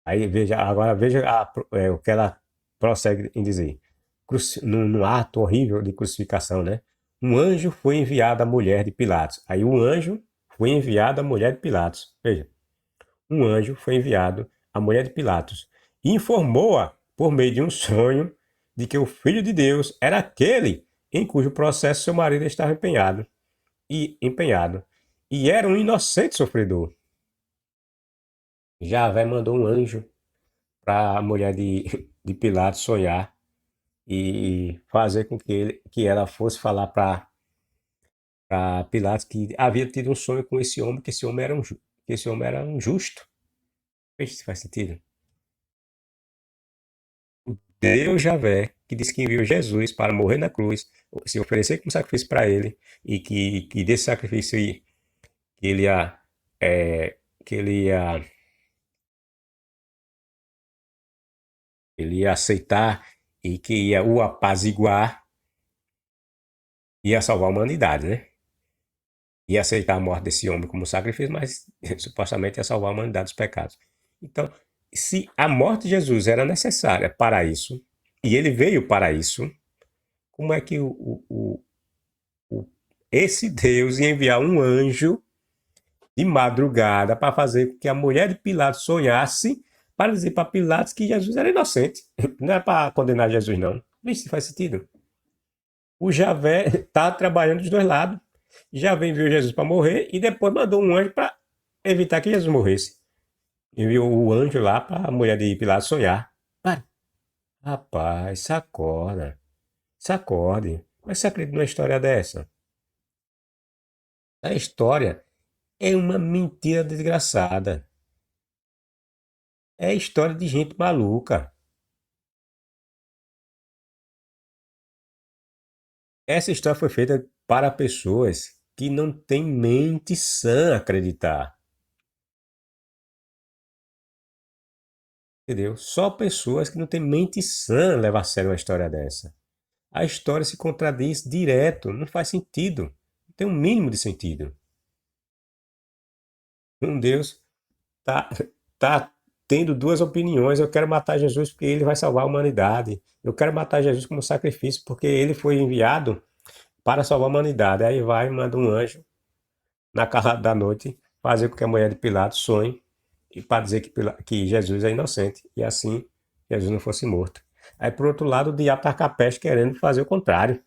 Aí veja, agora veja o que ela prossegue em dizer. No ato horrível de crucificação, né? Um anjo foi enviado à mulher de Pilatos. Aí o anjo foi enviado à mulher de Pilatos. Veja, um anjo foi enviado à mulher de Pilatos e informou-a, por meio de um sonho, de que o Filho de Deus era aquele em cujo processo seu marido estava empenhado, e era um inocente sofredor. Javé mandou um anjo para a mulher de Pilatos sonhar e fazer com que ela fosse falar para Pilatos que havia tido um sonho com esse homem, que esse homem era um justo. Veja se faz sentido. Deus Javé, que disse que enviou Jesus para morrer na cruz, se oferecer como sacrifício para ele, e que desse sacrifício que ele ia, é, que ele ia aceitar e que ia o apaziguar, ia salvar a humanidade, né? Ia aceitar a morte desse homem como sacrifício, mas supostamente ia salvar a humanidade dos pecados. Então, se a morte de Jesus era necessária para isso, e ele veio para isso, como é que esse Deus ia enviar um anjo de madrugada para fazer com que a mulher de Pilatos sonhasse para dizer para Pilatos que Jesus era inocente? Não é para condenar Jesus, não. Vê se faz sentido. O Javé está trabalhando dos dois lados. Javé enviou Jesus para morrer e depois mandou um anjo para evitar que Jesus morresse. Enviou o anjo lá para a mulher de Pilatos sonhar. Para. Rapaz, sacoda. Sacode. Mas você acredita numa história dessa? A história é uma mentira desgraçada. É história de gente maluca. Essa história foi feita para pessoas que não têm mente sã acreditar. Entendeu? Só pessoas que não têm mente sã levam a sério uma história dessa. A história se contradiz direto, não faz sentido. Não tem um mínimo de sentido. Um Deus tá, tá tendo duas opiniões. Eu quero matar Jesus porque ele vai salvar a humanidade. Eu quero matar Jesus como sacrifício porque ele foi enviado para salvar a humanidade. Aí vai e manda um anjo na calada da noite fazer com que a mulher de Pilatos sonhe e para dizer que Jesus é inocente e assim Jesus não fosse morto. Aí, por outro lado, o diabo está com a peste querendo fazer o contrário.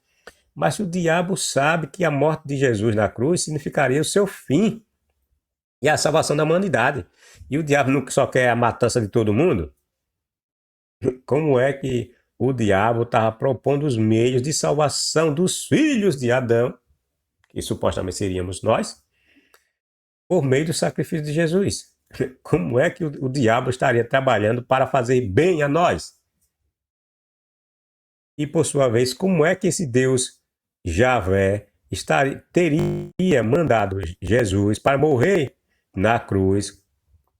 Mas o diabo sabe que a morte de Jesus na cruz significaria o seu fim. e a salvação da humanidade. E o diabo não só quer a matança de todo mundo? Como é que o diabo estava propondo os meios de salvação dos filhos de Adão, que supostamente seríamos nós, por meio do sacrifício de Jesus? Como é que o diabo estaria trabalhando para fazer bem a nós? E por sua vez, como é que esse Deus Javé teria mandado Jesus para morrer na cruz,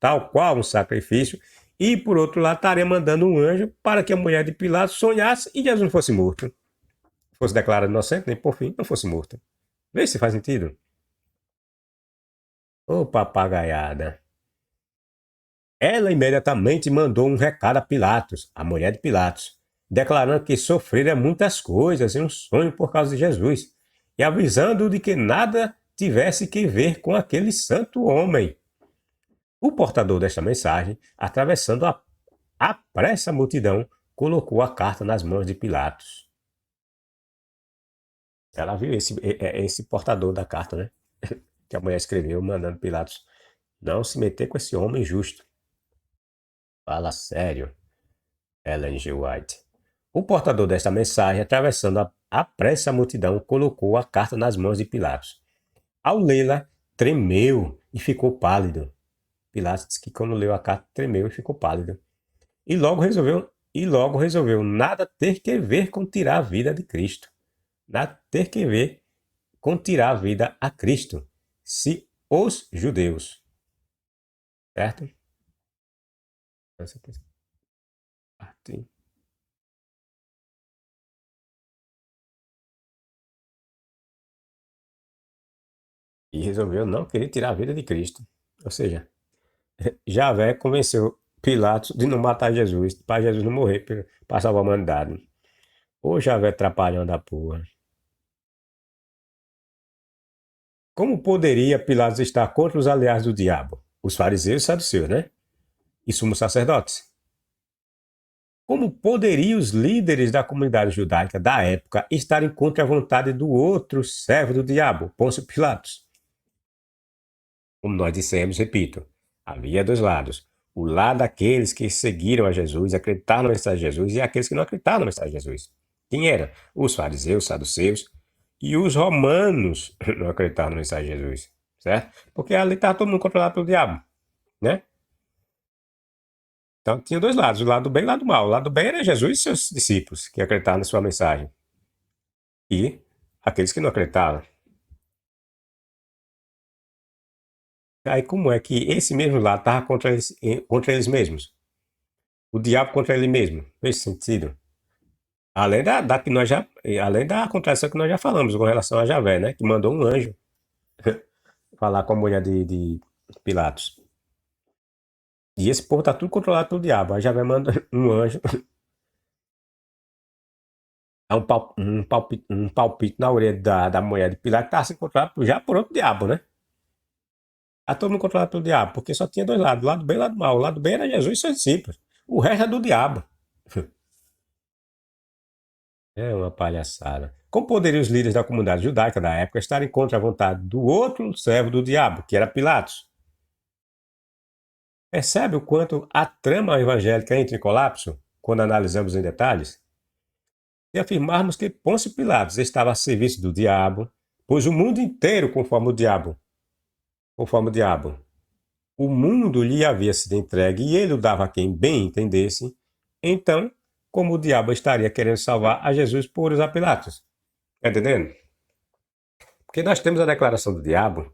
tal qual um sacrifício, e por outro lado estaria mandando um anjo para que a mulher de Pilatos sonhasse e Jesus não fosse morto, fosse declarado inocente, nem por fim não fosse morto? Vê se faz sentido. Ô papagaiada. Ela imediatamente mandou um recado a Pilatos, a mulher de Pilatos, declarando que sofrera muitas coisas em um sonho por causa de Jesus, e avisando de que nada tivesse que ver com aquele santo homem. O portador desta mensagem, atravessando a pressa multidão, colocou a carta nas mãos de Pilatos. Ela viu esse portador da carta, né? Que a mulher escreveu, mandando Pilatos não se meter com esse homem justo. Fala sério, Ellen G. White. O portador desta mensagem, atravessando a pressa multidão, colocou a carta nas mãos de Pilatos. Ao lê-la, tremeu e ficou pálido. Pilatos disse que quando leu a carta, tremeu e ficou pálido. E logo resolveu nada ter que ver com tirar a vida de Cristo. Nada ter que ver com tirar a vida a Cristo. Se os judeus, certo? E resolveu não querer tirar a vida de Cristo. Ou seja, Javé convenceu Pilatos de não matar Jesus, para Jesus não morrer, para salvar a humanidade. Ô Javé trapalhão da porra. Como poderia Pilatos estar contra os aliados do diabo? Os fariseus e saduceus, né? E sumos sacerdotes. Como poderiam os líderes da comunidade judaica da época estarem contra a vontade do outro servo do diabo, Pôncio Pilatos? Como nós dissemos, repito, havia dois lados. O lado daqueles que seguiram a Jesus, acreditaram na mensagem de Jesus, e aqueles que não acreditaram na mensagem de Jesus. Quem era? Os fariseus, saduceus e os romanos não acreditaram na mensagem de Jesus, certo? Porque ali estava todo mundo controlado pelo diabo, né? Então tinha dois lados, o lado do bem e o lado do mal. O lado do bem era Jesus e seus discípulos, que acreditaram na sua mensagem. E aqueles que não acreditavam. Aí como é que esse mesmo lado estava contra eles mesmos? O diabo contra ele mesmo. Fez sentido? Além da contradição que nós já falamos com relação a Javé, né? Que mandou um anjo falar com a mulher de Pilatos. E esse povo tá tudo controlado pelo diabo. Aí Javé manda um anjo dar um palpite na orelha da mulher de Pilatos que estava sendo controlado já por outro diabo, né? Tá todo mundo controlado pelo diabo, porque só tinha dois lados, o lado bem e o lado mal. O lado bem era Jesus e seus discípulos. O resto é do diabo. É uma palhaçada. Como poderiam os líderes da comunidade judaica da época estarem contra a vontade do outro servo do diabo, que era Pilatos? Percebe o quanto a trama evangélica entra em colapso quando analisamos em detalhes? Se afirmarmos que Pôncio Pilatos estava a serviço do diabo, pois o mundo inteiro conforme o diabo, o mundo lhe havia sido entregue e ele o dava a quem bem entendesse, então, como o diabo estaria querendo salvar a Jesus por usar Pilatos? Está entendendo? Porque nós temos a declaração do diabo,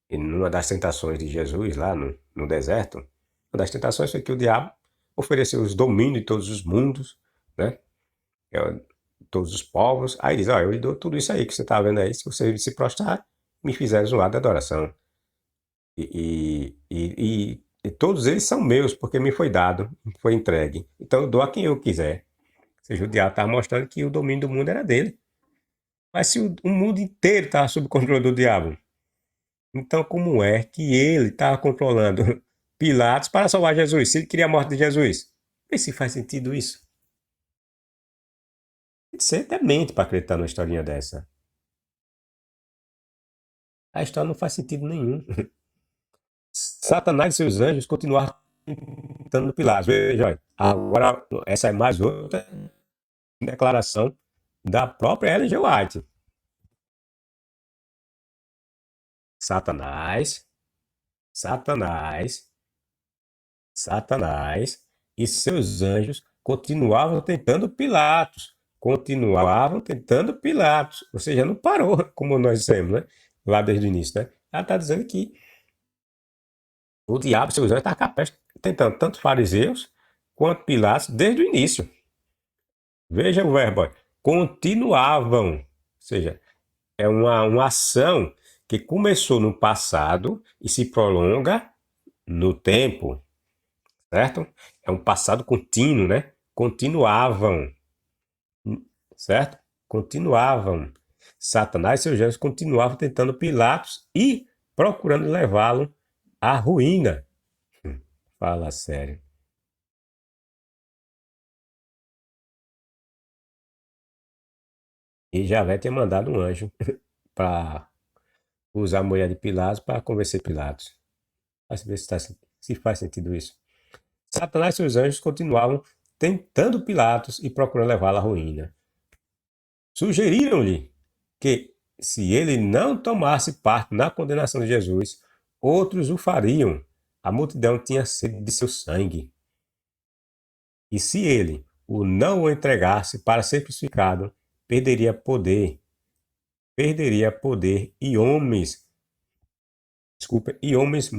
e numa das tentações de Jesus lá no deserto, uma das tentações foi que o diabo ofereceu os domínios de todos os mundos, né? Todos os povos. Aí diz, eu lhe dou tudo isso aí que você está vendo aí, se você se prostrar, me fizeres um ato de adoração. E todos eles são meus, porque me foi dado, me foi entregue. Então eu dou a quem eu quiser. Ou seja, o diabo estava mostrando que o domínio do mundo era dele. Mas se o mundo inteiro estava sob controle do diabo, então como é que ele estava controlando Pilatos para salvar Jesus? Se ele queria a morte de Jesus? Vê se faz sentido isso. Você até mente para acreditar numa historinha dessa. A história não faz sentido nenhum. Satanás e seus anjos continuaram tentando Pilatos. Veja, olha, agora essa é mais outra declaração da própria Ellen G. White. Satanás, Satanás, Satanás e seus anjos continuavam tentando Pilatos. Continuavam tentando Pilatos. Ou seja, não parou, como nós dissemos, né? Lá desde o início, né? Ela está dizendo que o diabo e seus anjos estavam capazes tentando tanto fariseus quanto Pilatos desde o início. Veja o verbo, ó, continuavam. Ou seja, é uma ação que começou no passado e se prolonga no tempo, certo? É um passado contínuo, né? Continuavam, certo? Continuavam. Satanás e seus anjos continuavam tentando Pilatos e procurando levá-lo à ruína. Fala sério. E Javé tinha mandado um anjo para usar a mulher de Pilatos para convencer Pilatos. Vai ver se faz sentido isso. Satanás e seus anjos continuavam tentando Pilatos e procurando levá-lo à ruína. Sugeriram-lhe que, se ele não tomasse parte na condenação de Jesus, outros o fariam. A multidão tinha sede de seu sangue. E se ele não o entregasse para ser crucificado, perderia poder e homens, e homens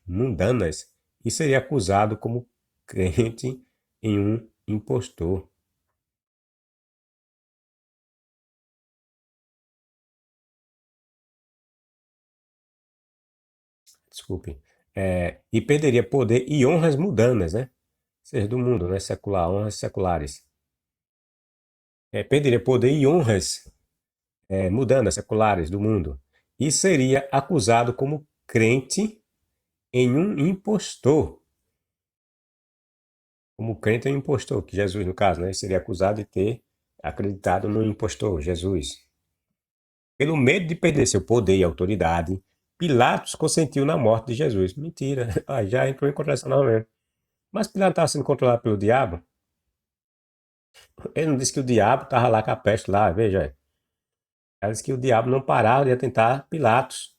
mundanas, e seria acusado como crente em um impostor. Desculpe. E perderia poder e honras mundanas, né? Ou seja, do mundo, né? Secular, honras seculares. Perderia poder e honras mundanas, seculares do mundo. E seria acusado como crente em um impostor. Como crente em um impostor, que Jesus, no caso, né? Seria acusado de ter acreditado no impostor, Jesus. Pelo medo de perder seu poder e autoridade, Pilatos consentiu na morte de Jesus. Mentira. Já entrou em contradição novamente. Mas Pilatos estava sendo controlado pelo diabo? Ele não disse que o diabo estava lá com a peste lá, veja aí. Ela disse que o diabo não parava de atentar Pilatos.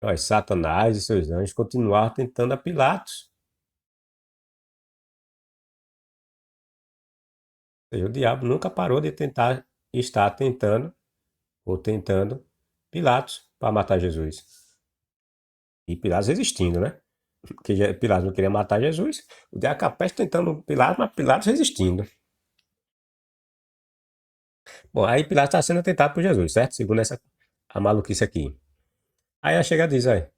Mas Satanás e seus anjos continuaram tentando a Pilatos. Ou seja, o diabo nunca parou de estar tentando Pilatos para matar Jesus. E Pilatos resistindo, né? Porque Pilatos não queria matar Jesus. O diabo com a peste tentando Pilatos, mas Pilatos resistindo. Bom, aí Pilatos está sendo tentado por Jesus, certo? Segundo a maluquice aqui. Aí ela chega e diz, aí,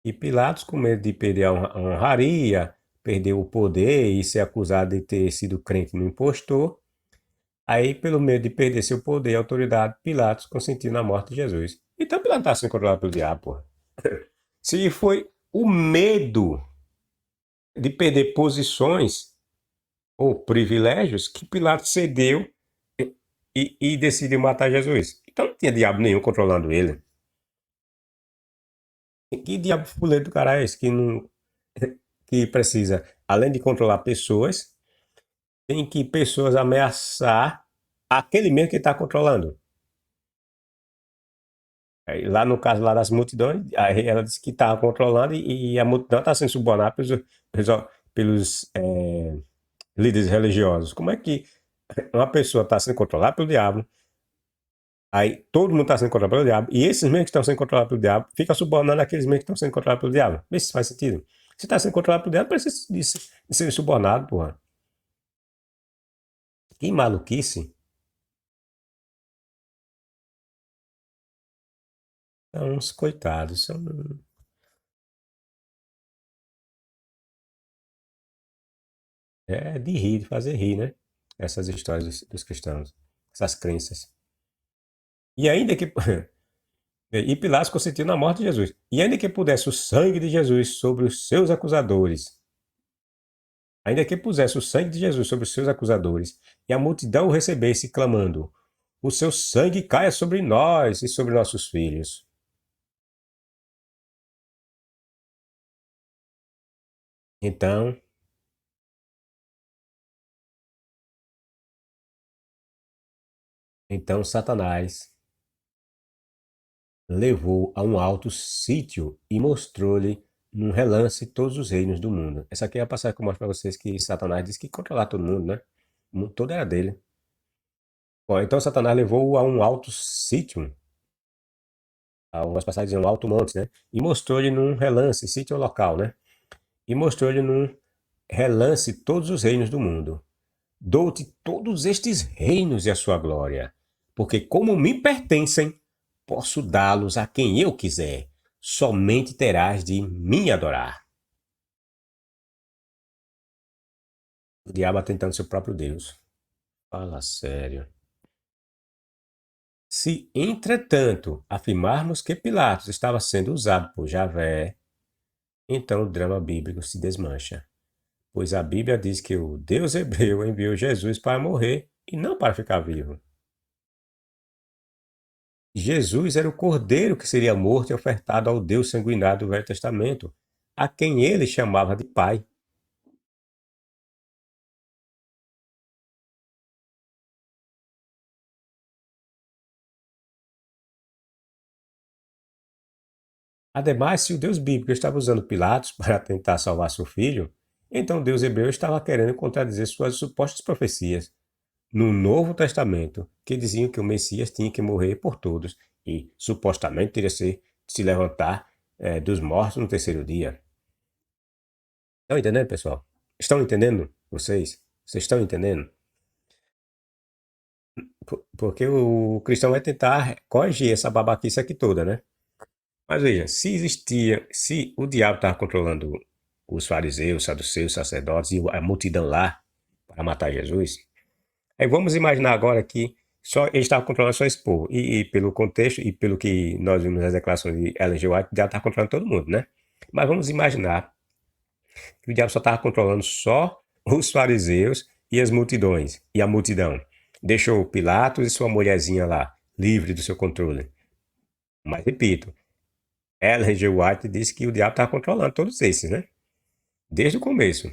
e Pilatos, com medo de perder a honraria, perder o poder e ser acusado de ter sido crente no impostor, aí, pelo medo de perder seu poder e autoridade, Pilatos consentiu na morte de Jesus. Então Pilatos está sendo controlado pelo diabo, porra. Se foi o medo de perder posições ou privilégios que Pilatos cedeu e decidiu matar Jesus. Então não tinha diabo nenhum controlando ele. Que diabo fuleiro do cara é esse que não, que precisa, além de controlar pessoas, tem que pessoas ameaçar aquele mesmo que está controlando. Aí, lá no caso lá das multidões, aí ela disse que estava controlando e a multidão está sendo subornada pelos líderes religiosos. Como é que uma pessoa está sendo controlada pelo diabo, aí todo mundo está sendo controlado pelo diabo, e esses mesmos que estão sendo controlados pelo diabo ficam subornando aqueles mesmos que estão sendo controlados pelo diabo? Vê se faz sentido. Se está sendo controlado pelo diabo, precisa de ser subornado, porra. Que maluquice. São uns coitados. É de rir, de fazer rir, né? Essas histórias dos cristãos. Essas crenças. E ainda que. E Pilatos consentiu na morte de Jesus. E ainda que pudesse o sangue de Jesus sobre os seus acusadores. Ainda que pusesse o sangue de Jesus sobre os seus acusadores. E a multidão o recebesse, clamando: o seu sangue caia sobre nós e sobre nossos filhos. Então, então Satanás levou a um alto sítio e mostrou-lhe num relance todos os reinos do mundo. Essa aqui é a passagem que eu mostro para vocês que Satanás disse que controlar todo mundo, né? O mundo todo era dele. Bom, então Satanás levou-o a um alto sítio, algumas passagens dizem um alto monte, né? E mostrou-lhe num relance, sítio é o local, né? E mostrou-lhe num relance todos os reinos do mundo. Dou-te todos estes reinos e a sua glória, porque como me pertencem, posso dá-los a quem eu quiser. Somente terás de me adorar. O diabo tentando seu próprio Deus. Fala sério. Se, entretanto, afirmarmos que Pilatos estava sendo usado por Javé, então o drama bíblico se desmancha. Pois a Bíblia diz que o Deus hebreu enviou Jesus para morrer e não para ficar vivo. Jesus era o cordeiro que seria morto e ofertado ao Deus sanguinário do Velho Testamento, a quem ele chamava de Pai. Ademais, se o Deus bíblico estava usando Pilatos para tentar salvar seu filho, então o Deus hebreu estava querendo contradizer suas supostas profecias no Novo Testamento, que diziam que o Messias tinha que morrer por todos e supostamente teria se levantar dos mortos no terceiro dia. Estão entendendo, pessoal? Estão entendendo? Vocês? Vocês estão entendendo? Porque o cristão vai tentar corrigir essa babaquice aqui toda, né? Mas veja, se o diabo estava controlando os fariseus, saduceus, sacerdotes e a multidão lá para matar Jesus, aí vamos imaginar agora que só ele estava controlando só esse povo. E pelo contexto e pelo que nós vimos nas declarações de Ellen G. White, o diabo estava controlando todo mundo, né? Mas vamos imaginar que o diabo só estava controlando só os fariseus e as multidões, e a multidão. Deixou Pilatos e sua mulherzinha lá, livre do seu controle. Mas repito, Ellen G. White disse que o diabo estava controlando todos esses, né? Desde o começo.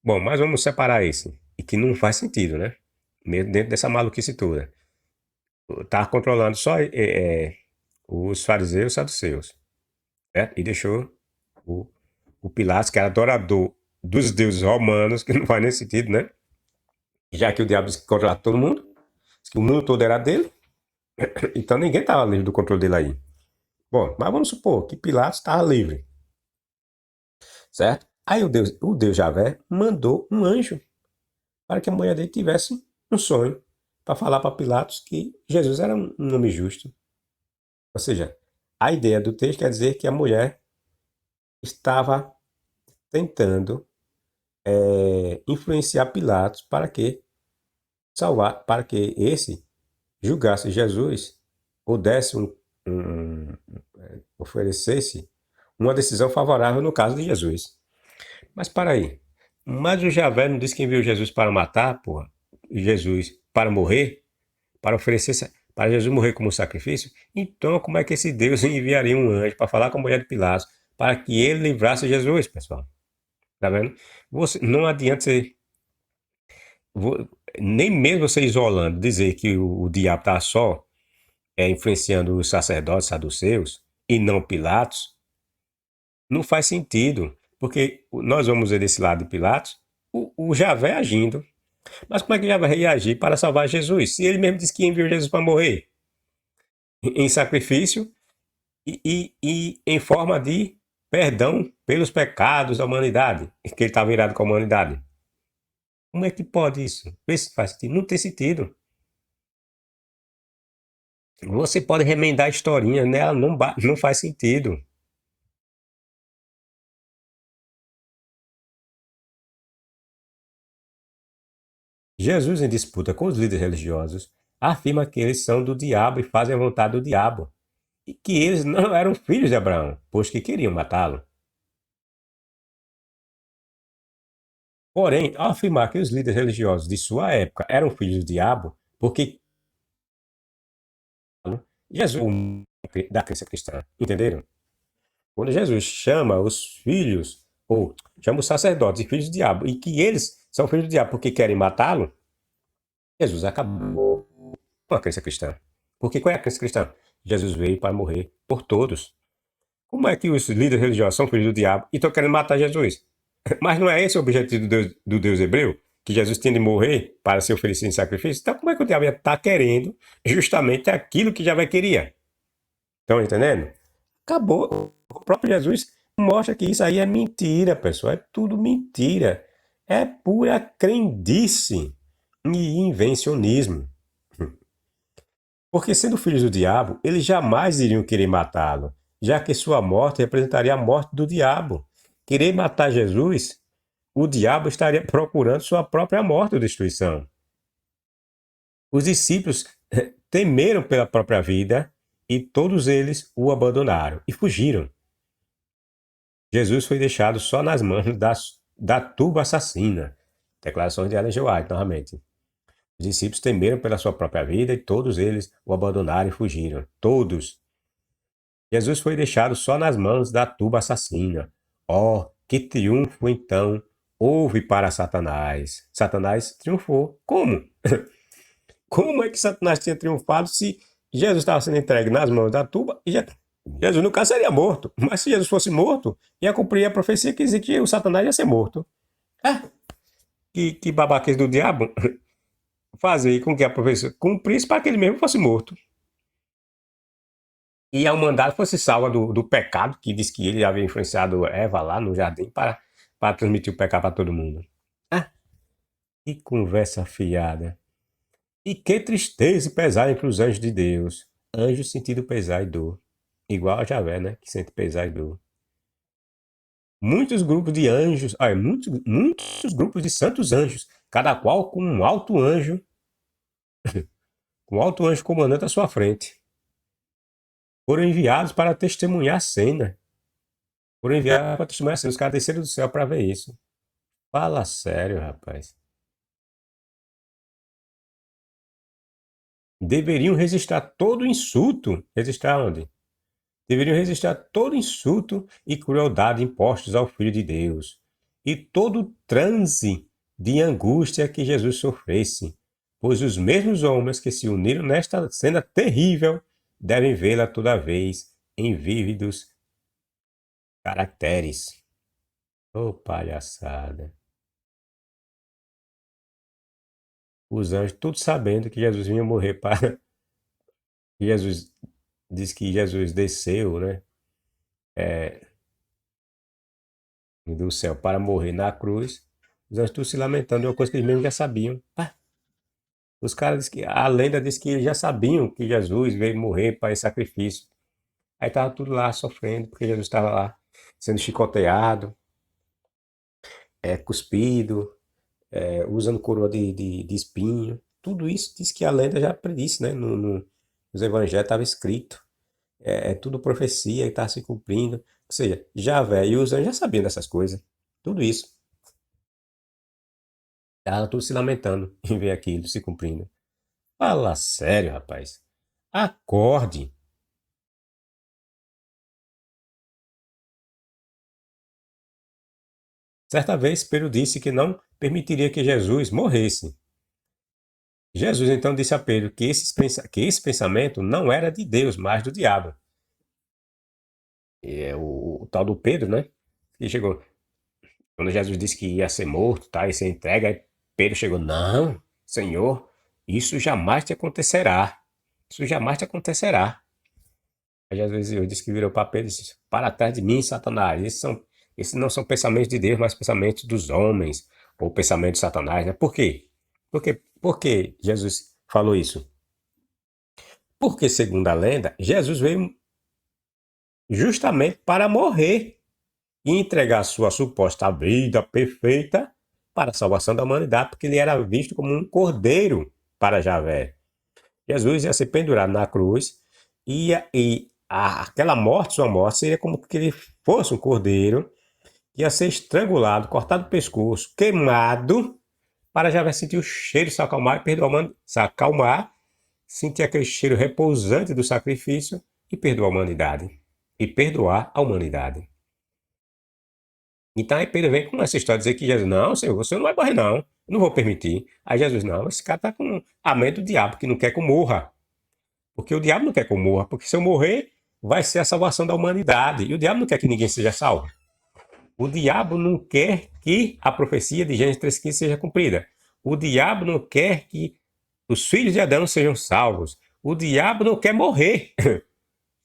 Bom, mas vamos separar esse. E que não faz sentido, né? Mesmo dentro dessa maluquice toda. Estava controlando só os fariseus e saduceus. Certo? E deixou o, o Pilatos, que era adorador dos deuses romanos, que não faz nem sentido, né? Já que o diabo controlava todo mundo, que o mundo todo era dele, então ninguém estava livre do controle dele aí. Bom, mas vamos supor que Pilatos estava livre, certo? Aí o Deus Javé mandou um anjo para que a mulher dele tivesse um sonho para falar para Pilatos que Jesus era um nome justo. Ou seja, a ideia do texto quer dizer que a mulher estava tentando influenciar Pilatos para que esse julgasse Jesus ou desse oferecesse uma decisão favorável no caso de Jesus. Mas para aí, mas o Javé não disse que enviou Jesus para matar, porra, Jesus para morrer, para oferecer, para Jesus morrer como sacrifício? Então, como é que esse Deus enviaria um anjo para falar com a mulher de Pilatos para que ele livrasse Jesus, pessoal? Tá vendo? Não adianta você nem mesmo você isolando, dizer que o diabo está só influenciando os sacerdotes saduceus e não Pilatos, não faz sentido. Porque nós vamos ver desse lado de Pilatos o Javé agindo. Mas como é que Javé ia agir para salvar Jesus? Se ele mesmo disse que enviou Jesus para morrer em sacrifício e em forma de perdão pelos pecados da humanidade, que ele estava virado com a humanidade. Como é que pode isso? Vê se faz sentido. Não tem sentido. Você pode remendar a historinha, né? Ela não faz sentido. Jesus, em disputa com os líderes religiosos, afirma que eles são do diabo e fazem a vontade do diabo, e que eles não eram filhos de Abraão, pois que queriam matá-lo. Porém, ao afirmar que os líderes religiosos de sua época eram filhos do diabo, porque Jesus da crença cristã, entenderam? Quando Jesus chama os filhos, ou chama os sacerdotes e filhos do diabo, e que eles são filhos do diabo porque querem matá-lo, Jesus acabou com a crença cristã. Porque qual é a crença cristã? Jesus veio para morrer por todos. Como é que os líderes religiosos são filhos do diabo e estão querendo matar Jesus? Mas não é esse o objetivo do Deus hebreu? Que Jesus tinha de morrer para ser oferecido em sacrifício? Então como é que o diabo está querendo justamente aquilo que já queria? Estão entendendo? Acabou. O próprio Jesus mostra que isso aí é mentira, pessoal. É tudo mentira. É pura crendice e invencionismo. Porque, sendo filhos do diabo, eles jamais iriam querer matá-lo, já que sua morte representaria a morte do diabo. Querer matar Jesus, o diabo estaria procurando sua própria morte ou destruição. Os discípulos temeram pela própria vida e todos eles o abandonaram e fugiram. Jesus foi deixado só nas mãos da turba assassina. Declarações de Ellen G. White, novamente. Os discípulos temeram pela sua própria vida e todos eles o abandonaram e fugiram. Todos. Jesus foi deixado só nas mãos da turba assassina. Oh, que triunfo então houve para Satanás. Satanás triunfou. Como? Como é que Satanás tinha triunfado se Jesus estava sendo entregue nas mãos da turba e Jesus nunca seria morto? Mas se Jesus fosse morto, ia cumprir a profecia que dizia que o Satanás ia ser morto. Ah, que babaquez do diabo fazer com que a profecia cumprisse para que ele mesmo fosse morto. E a humanidade fosse salva do pecado, que diz que ele havia influenciado Eva lá no jardim para transmitir o pecado para todo mundo. Ah, que conversa fiada. E que tristeza e pesar entre os anjos de Deus. Anjos sentindo pesar e dor. Igual a Javé, né? Que sente pesar e dor. Muitos grupos de anjos, muitos grupos de santos anjos, cada qual com um alto anjo, com um alto anjo comandante à sua frente. Foram enviados para testemunhar a cena. Foram enviados para testemunhar a cena. Os caras desceram do céu para ver isso. Fala sério, rapaz. Deveriam registrar todo insulto. Registrar onde? Deveriam registrar todo insulto e crueldade impostos ao Filho de Deus. E todo o transe de angústia que Jesus sofresse. Pois os mesmos homens que se uniram nesta cena terrível devem vê-la toda vez em vívidos caracteres. Ô palhaçada. Os anjos, todos sabendo que Jesus vinha morrer para. Jesus diz que Jesus desceu, né? Do céu para morrer na cruz. Os anjos todos se lamentando de uma coisa que eles mesmos já sabiam. Ah, os caras diz que. A lenda diz que eles já sabiam que Jesus veio morrer para esse sacrifício. Aí estava tudo lá sofrendo, porque Jesus estava lá sendo chicoteado, cuspido, usando coroa de espinho. Tudo isso diz que a lenda já predisse, né? Nos evangelhos estava escrito. É tudo profecia e está se cumprindo. Ou seja, Javé e os anjos já sabiam dessas coisas. Tudo isso. Estavam tudo se lamentando em ver aquilo se cumprindo. Fala sério, rapaz. Acorde. Certa vez, Pedro disse que não permitiria que Jesus morresse. Jesus então disse a Pedro que esse pensamento não era de Deus, mas do diabo. E é o tal do Pedro, né? Que chegou. Quando Jesus disse que ia ser morto, tá? E ser entregue, aí Pedro chegou. Não, Senhor, isso jamais te acontecerá. Isso jamais te acontecerá. Aí Jesus disse que virou para Pedro e disse: Para trás de mim, Satanás. Esses não são pensamentos de Deus, mas pensamentos dos homens, ou pensamentos de Satanás, né? Por quê? Por que Jesus falou isso? Porque, segundo a lenda, Jesus veio justamente para morrer e entregar sua suposta vida perfeita para a salvação da humanidade, porque ele era visto como um cordeiro para Javé. Jesus ia ser pendurado na cruz aquela morte, sua morte, seria como que ele fosse um cordeiro, ia ser estrangulado, cortado o pescoço, queimado, para Javé sentir o cheiro, se acalmar e perdoar, se acalmar, sentir aquele cheiro repousante do sacrifício e perdoar a humanidade. E perdoar a humanidade. Então aí Pedro vem com essa história, dizer que Jesus, não, Senhor, você não vai morrer não, eu não vou permitir. Aí Jesus, não, esse cara está com a mente do diabo, que não quer que eu morra. Porque o diabo não quer que eu morra, porque se eu morrer, vai ser a salvação da humanidade. E o diabo não quer que ninguém seja salvo. O diabo não quer que a profecia de Gênesis 3,15 seja cumprida. O diabo não quer que os filhos de Adão sejam salvos. O diabo não quer morrer.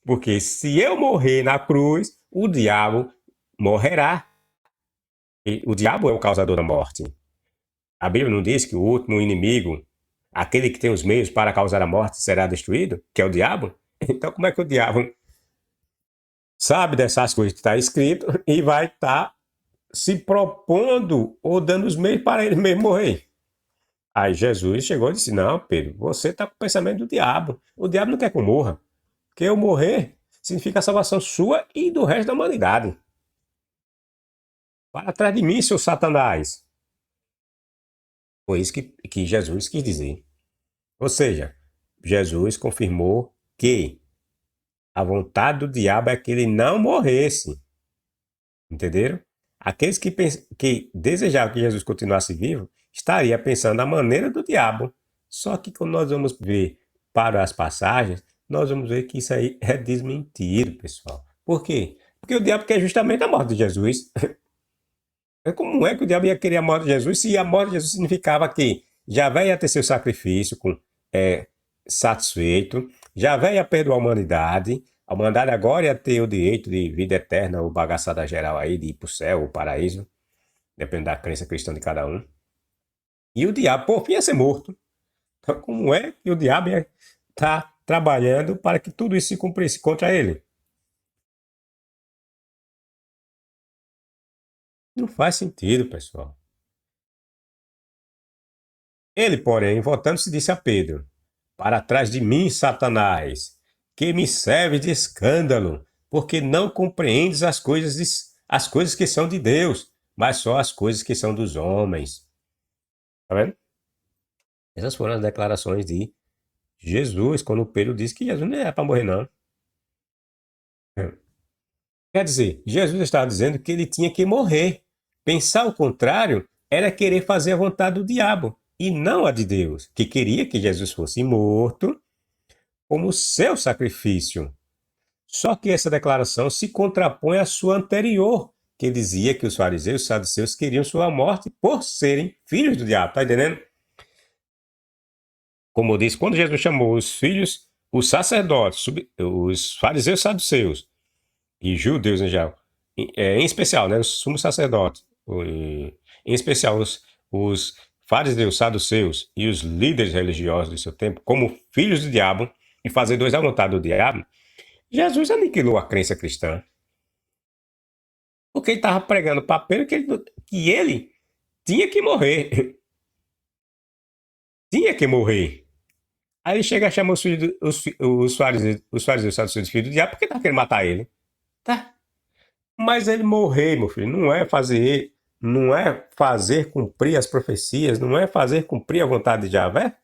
Porque se eu morrer na cruz, o diabo morrerá. E o diabo é o causador da morte. A Bíblia não diz que o último inimigo, aquele que tem os meios para causar a morte, será destruído, que é o diabo? Então como é que o diabo sabe dessas coisas que está escrito e vai estar se propondo ou dando os meios para ele mesmo morrer? Aí Jesus chegou e disse, não, Pedro, você está com o pensamento do diabo. O diabo não quer que eu morra. Porque eu morrer significa a salvação sua e do resto da humanidade. Para trás de mim, seu Satanás. Foi isso que Jesus quis dizer. Ou seja, Jesus confirmou que a vontade do diabo é que ele não morresse. Entenderam? Aqueles que desejavam que Jesus continuasse vivo, estaria pensando a maneira do diabo. Só que quando nós vamos ver para as passagens, nós vamos ver que isso aí é desmentido, pessoal. Por quê? Porque o diabo quer justamente a morte de Jesus. Como é que o diabo ia querer a morte de Jesus se a morte de Jesus significava que Javé ia ter seu sacrifício satisfeito, Javé ia perdoar a humanidade agora ia ter o direito de vida eterna, ou bagaçada geral aí, de ir para o céu, ou paraíso, dependendo da crença cristã de cada um. E o diabo, por fim, ia ser morto. Então, como é que o diabo ia estar trabalhando para que tudo isso se cumprisse contra ele? Não faz sentido, pessoal. Ele, porém, voltando-se, disse a Pedro: Para trás de mim, Satanás, que me serve de escândalo, porque não compreendes as coisas que são de Deus, mas só as coisas que são dos homens. Tá vendo? Essas foram as declarações de Jesus, quando Pedro disse que Jesus não era para morrer, não. Quer dizer, Jesus estava dizendo que ele tinha que morrer. Pensar o contrário era querer fazer a vontade do diabo e não a de Deus, que queria que Jesus fosse morto como seu sacrifício. Só que essa declaração se contrapõe à sua anterior, que dizia que os fariseus e os saduceus queriam sua morte por serem filhos do diabo. Está entendendo? Como eu disse, quando Jesus chamou os filhos, os sacerdotes, os fariseus e saduceus, e judeus em geral, em especial, né, os sumos sacerdotes, em especial os fariseus, saduceus e os líderes religiosos do seu tempo, como filhos do diabo, e fazedores da vontade do diabo, Jesus aniquilou a crença cristã. Porque ele estava pregando para Pedro que ele tinha que morrer. Tinha que morrer. Aí ele chega a chamar os fariseus, saduceus de filho do diabo porque estava querendo matar ele. Tá? Mas ele morrer, meu filho, não é fazer cumprir as profecias, não é fazer cumprir a vontade de Javé.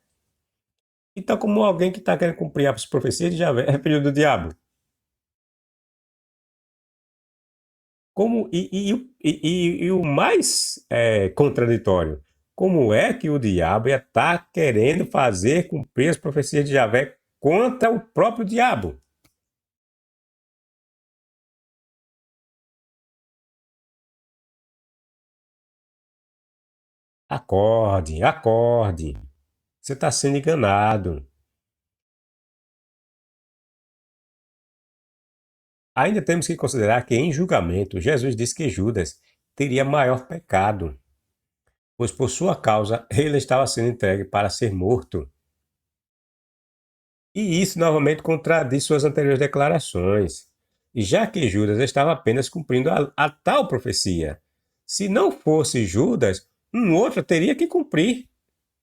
Então, como alguém que está querendo cumprir as profecias de Javé é filho do diabo? Como, e o mais contraditório, como é que o diabo ia estar querendo fazer cumprir as profecias de Javé contra o próprio diabo? Acorde, acorde. Você está sendo enganado. Ainda temos que considerar que, em julgamento, Jesus disse que Judas teria maior pecado, pois por sua causa ele estava sendo entregue para ser morto. E isso novamente contradiz suas anteriores declarações, já que Judas estava apenas cumprindo a tal profecia. Se não fosse Judas, um outro teria que cumprir.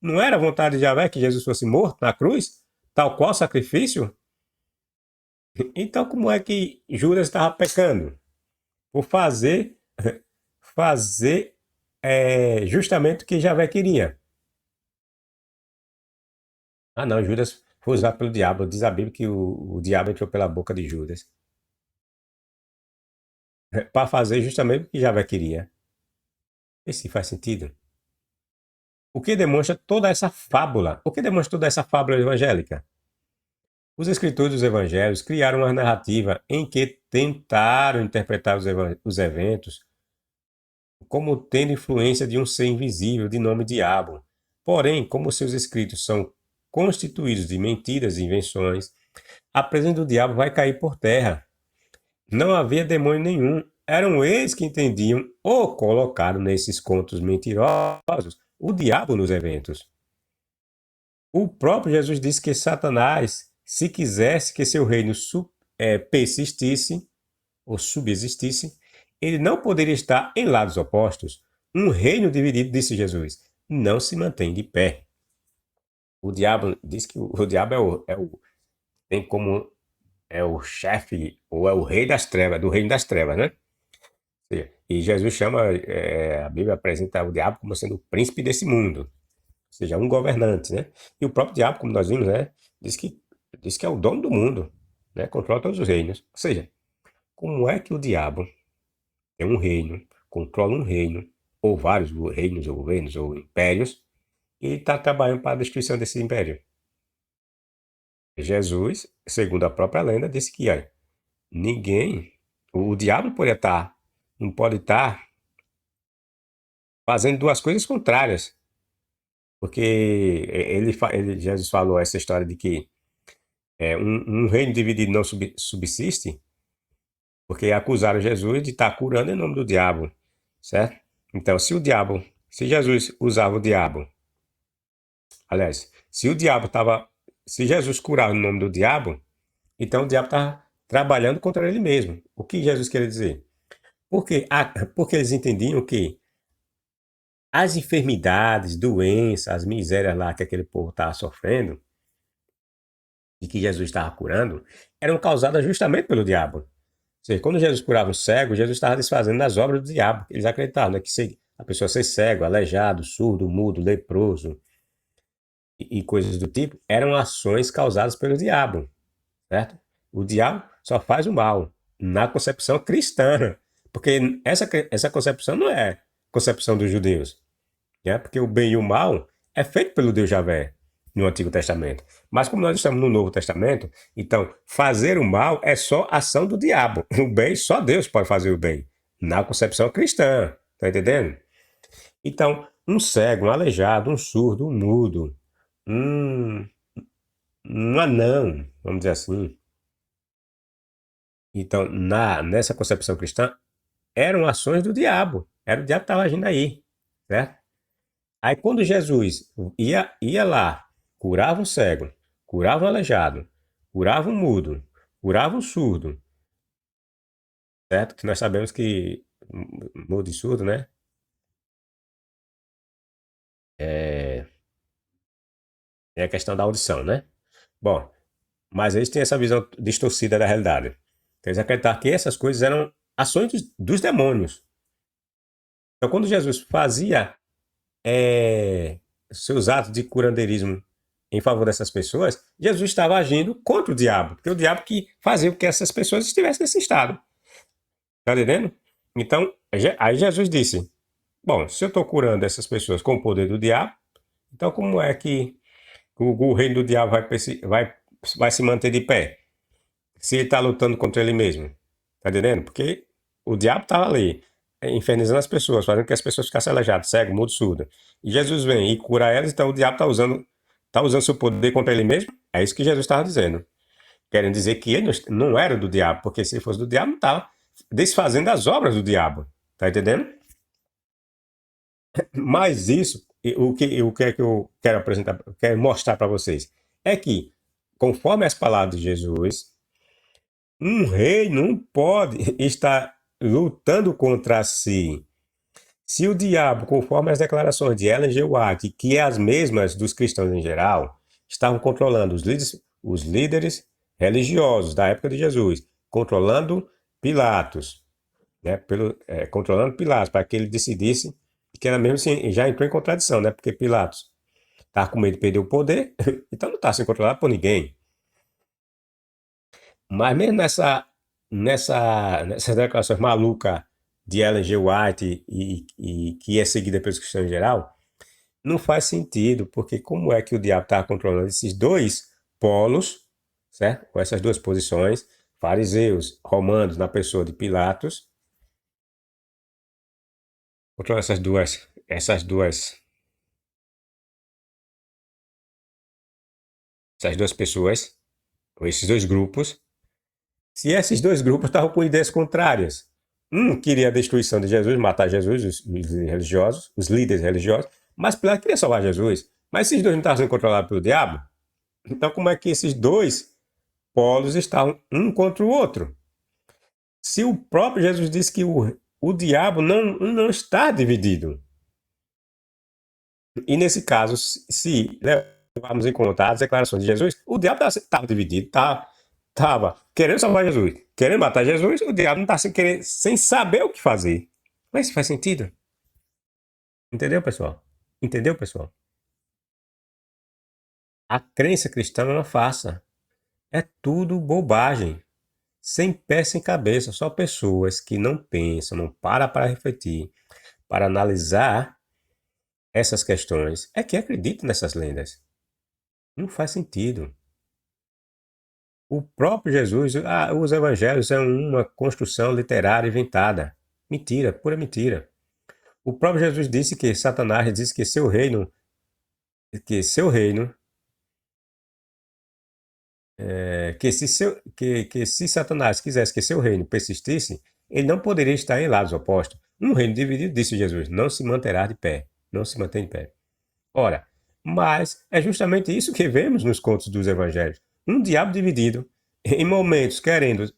Não era a vontade de Javé que Jesus fosse morto na cruz, tal qual sacrifício? Então, como é que Judas estava pecando? Por fazer justamente o que Javé queria. Ah, não, Judas Foi usado pelo diabo. Diz a Bíblia que o diabo entrou pela boca de Judas. Para fazer justamente o que Javé queria. Esse faz sentido. O que demonstra toda essa fábula? O que demonstra toda essa fábula evangélica? Os escritores dos evangelhos criaram uma narrativa em que tentaram interpretar os eventos como tendo influência de um ser invisível de nome diabo. Porém, como seus escritos são constituídos de mentiras e invenções, a presença do diabo vai cair por terra. Não havia demônio nenhum. Eram eles que entendiam ou colocaram nesses contos mentirosos o diabo nos eventos. O próprio Jesus disse que Satanás, se quisesse que seu reino persistisse ou subsistisse, ele não poderia estar em lados opostos. Um reino dividido, disse Jesus, não se mantém de pé. O diabo diz que o diabo tem como é o chefe ou é o rei das trevas, do reino das trevas, né? E Jesus chama, a Bíblia apresenta o diabo como sendo o príncipe desse mundo, ou seja, um governante, né? E o próprio diabo, como nós vimos, né, diz que é o dono do mundo, né? Controla todos os reinos. Ou seja, como é que o diabo tem um reino, controla um reino, ou vários reinos, ou governos, ou impérios, e está trabalhando para a destruição desse império? Jesus, segundo a própria lenda, disse que ninguém, o diabo não pode estar fazendo duas coisas contrárias. Porque Jesus falou essa história de que um reino dividido não subsiste, porque acusaram Jesus de estar curando em nome do diabo, certo? Então, se Jesus usava o diabo, aliás, se Jesus curava em nome do diabo, então o diabo estava trabalhando contra ele mesmo. O que Jesus queria dizer? Porque eles entendiam que as enfermidades, doenças, as misérias lá que aquele povo estava sofrendo, e que Jesus estava curando, eram causadas justamente pelo diabo. Ou seja, quando Jesus curava o cego, Jesus estava desfazendo as obras do diabo. Eles acreditavam, né, que a pessoa ser cego, aleijado, surdo, mudo, leproso e coisas do tipo, eram ações causadas pelo diabo, certo? O diabo só faz o mal na concepção cristã, porque essa concepção não é concepção dos judeus, né? Porque o bem e o mal é feito pelo Deus Javé no Antigo Testamento. Mas como nós estamos no Novo Testamento, então fazer o mal é só ação do diabo. O bem, só Deus pode fazer o bem, na concepção cristã. Tá entendendo? Então, um cego, um aleijado, um surdo, um mudo, um, um anão, vamos dizer assim. Então, nessa concepção cristã, eram ações do diabo. Era o diabo que estava agindo aí, certo? Aí quando Jesus ia lá, curava um cego, curava um aleijado, curava um mudo, curava um surdo, certo? Que nós sabemos que mudo e surdo, né? É a questão da audição, né? Bom, mas eles têm essa visão distorcida da realidade. Então, eles acreditavam que essas coisas eram ações dos demônios. Então, quando Jesus fazia seus atos de curandeirismo em favor dessas pessoas, Jesus estava agindo contra o diabo, porque o diabo que fazia com que essas pessoas estivessem nesse estado. Tá entendendo? Então, aí Jesus disse: bom, se eu estou curando essas pessoas com o poder do diabo, então como é que o reino do diabo vai se manter de pé? Se ele está lutando contra ele mesmo. Tá entendendo? Porque o diabo estava ali, infernizando as pessoas, fazendo que as pessoas ficassem aleijadas, cego, mudo, surdo. E Jesus vem e cura elas, então o diabo está usando seu poder contra ele mesmo? É isso que Jesus estava dizendo. Querem dizer que ele não era do diabo, porque se ele fosse do diabo, não estava desfazendo as obras do diabo. Tá entendendo? Mas isso, o que é que eu quero apresentar, quero mostrar para vocês, é que, conforme as palavras de Jesus, um rei não pode estar lutando contra si. Se o diabo, conforme as declarações de Ellen G. White, que é as mesmas dos cristãos em geral, estavam controlando os líderes religiosos da época de Jesus, controlando Pilatos, né, controlando Pilatos, para que ele decidisse, que era mesmo assim, já entrou em contradição, né, porque Pilatos Está com medo de perder o poder, então não está sendo controlado por ninguém. Mas mesmo nessas declarações malucas de Ellen G. White e que é seguida pelos cristãos em geral, não faz sentido, porque como é que o diabo está controlando esses dois polos, certo? Com essas duas posições, fariseus, romanos na pessoa de Pilatos, controla essas duas pessoas, ou esses dois grupos, se esses dois grupos estavam com ideias contrárias. Um queria a destruição de Jesus, matar Jesus, os líderes religiosos, mas Pilatos queria salvar Jesus. Mas esses dois não estavam sendo controlados pelo diabo? Então como é que esses dois polos estavam um contra o outro? Se o próprio Jesus disse que o diabo não está dividido. E nesse caso, se levarmos em conta as declarações de Jesus, o diabo estava dividido, estava querendo salvar Jesus, querendo matar Jesus, o diabo não está sem saber o que fazer. Mas isso faz sentido? Entendeu, pessoal? Entendeu, pessoal? A crença cristã não é uma farsa. É tudo bobagem. Sem pé, sem cabeça. Só pessoas que não pensam, não param para refletir, para analisar essas questões, é que acreditam nessas lendas. Não faz sentido. O próprio Jesus, os evangelhos são uma construção literária inventada. Mentira, pura mentira. O próprio Jesus disse que Satanás disse que seu reino, que se Satanás quisesse que seu reino persistisse, ele não poderia estar em lados opostos. Um reino dividido, disse Jesus, não se manterá de pé, não se mantém de pé. Ora, mas é justamente isso que vemos nos contos dos evangelhos. Um diabo dividido, em momentos querendo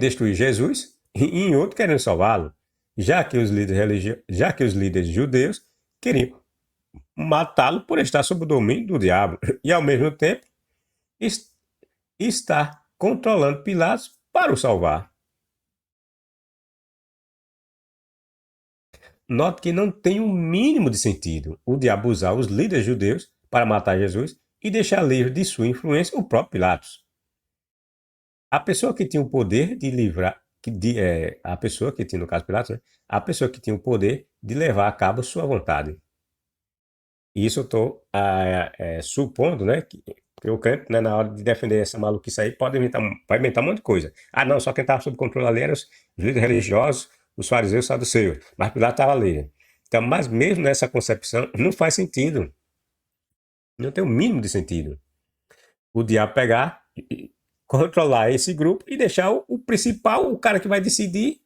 destruir Jesus e em outro querendo salvá-lo, já que os líderes judeus queriam matá-lo por estar sob o domínio do diabo e ao mesmo tempo estar controlando Pilatos para o salvar. Note que não tem o mínimo de sentido o diabo usar os líderes judeus para matar Jesus e deixar livre de sua influência o próprio Pilatos. A pessoa que tinha o poder de livrar, a pessoa que tinha, no caso Pilatos, né? A pessoa que tinha o poder de levar a cabo sua vontade. Isso eu estou supondo, né, que o crente, né, na hora de defender essa maluquice aí, vai inventar um monte de coisa. Ah, não, só quem estava sob controle ali eram os líderes religiosos, os fariseus e os saduceus. Mas Pilatos estava ali. Então, mas mesmo nessa concepção, não faz sentido. Não tem o mínimo de sentido. O diabo pegar, controlar esse grupo e deixar o principal, o cara que vai decidir,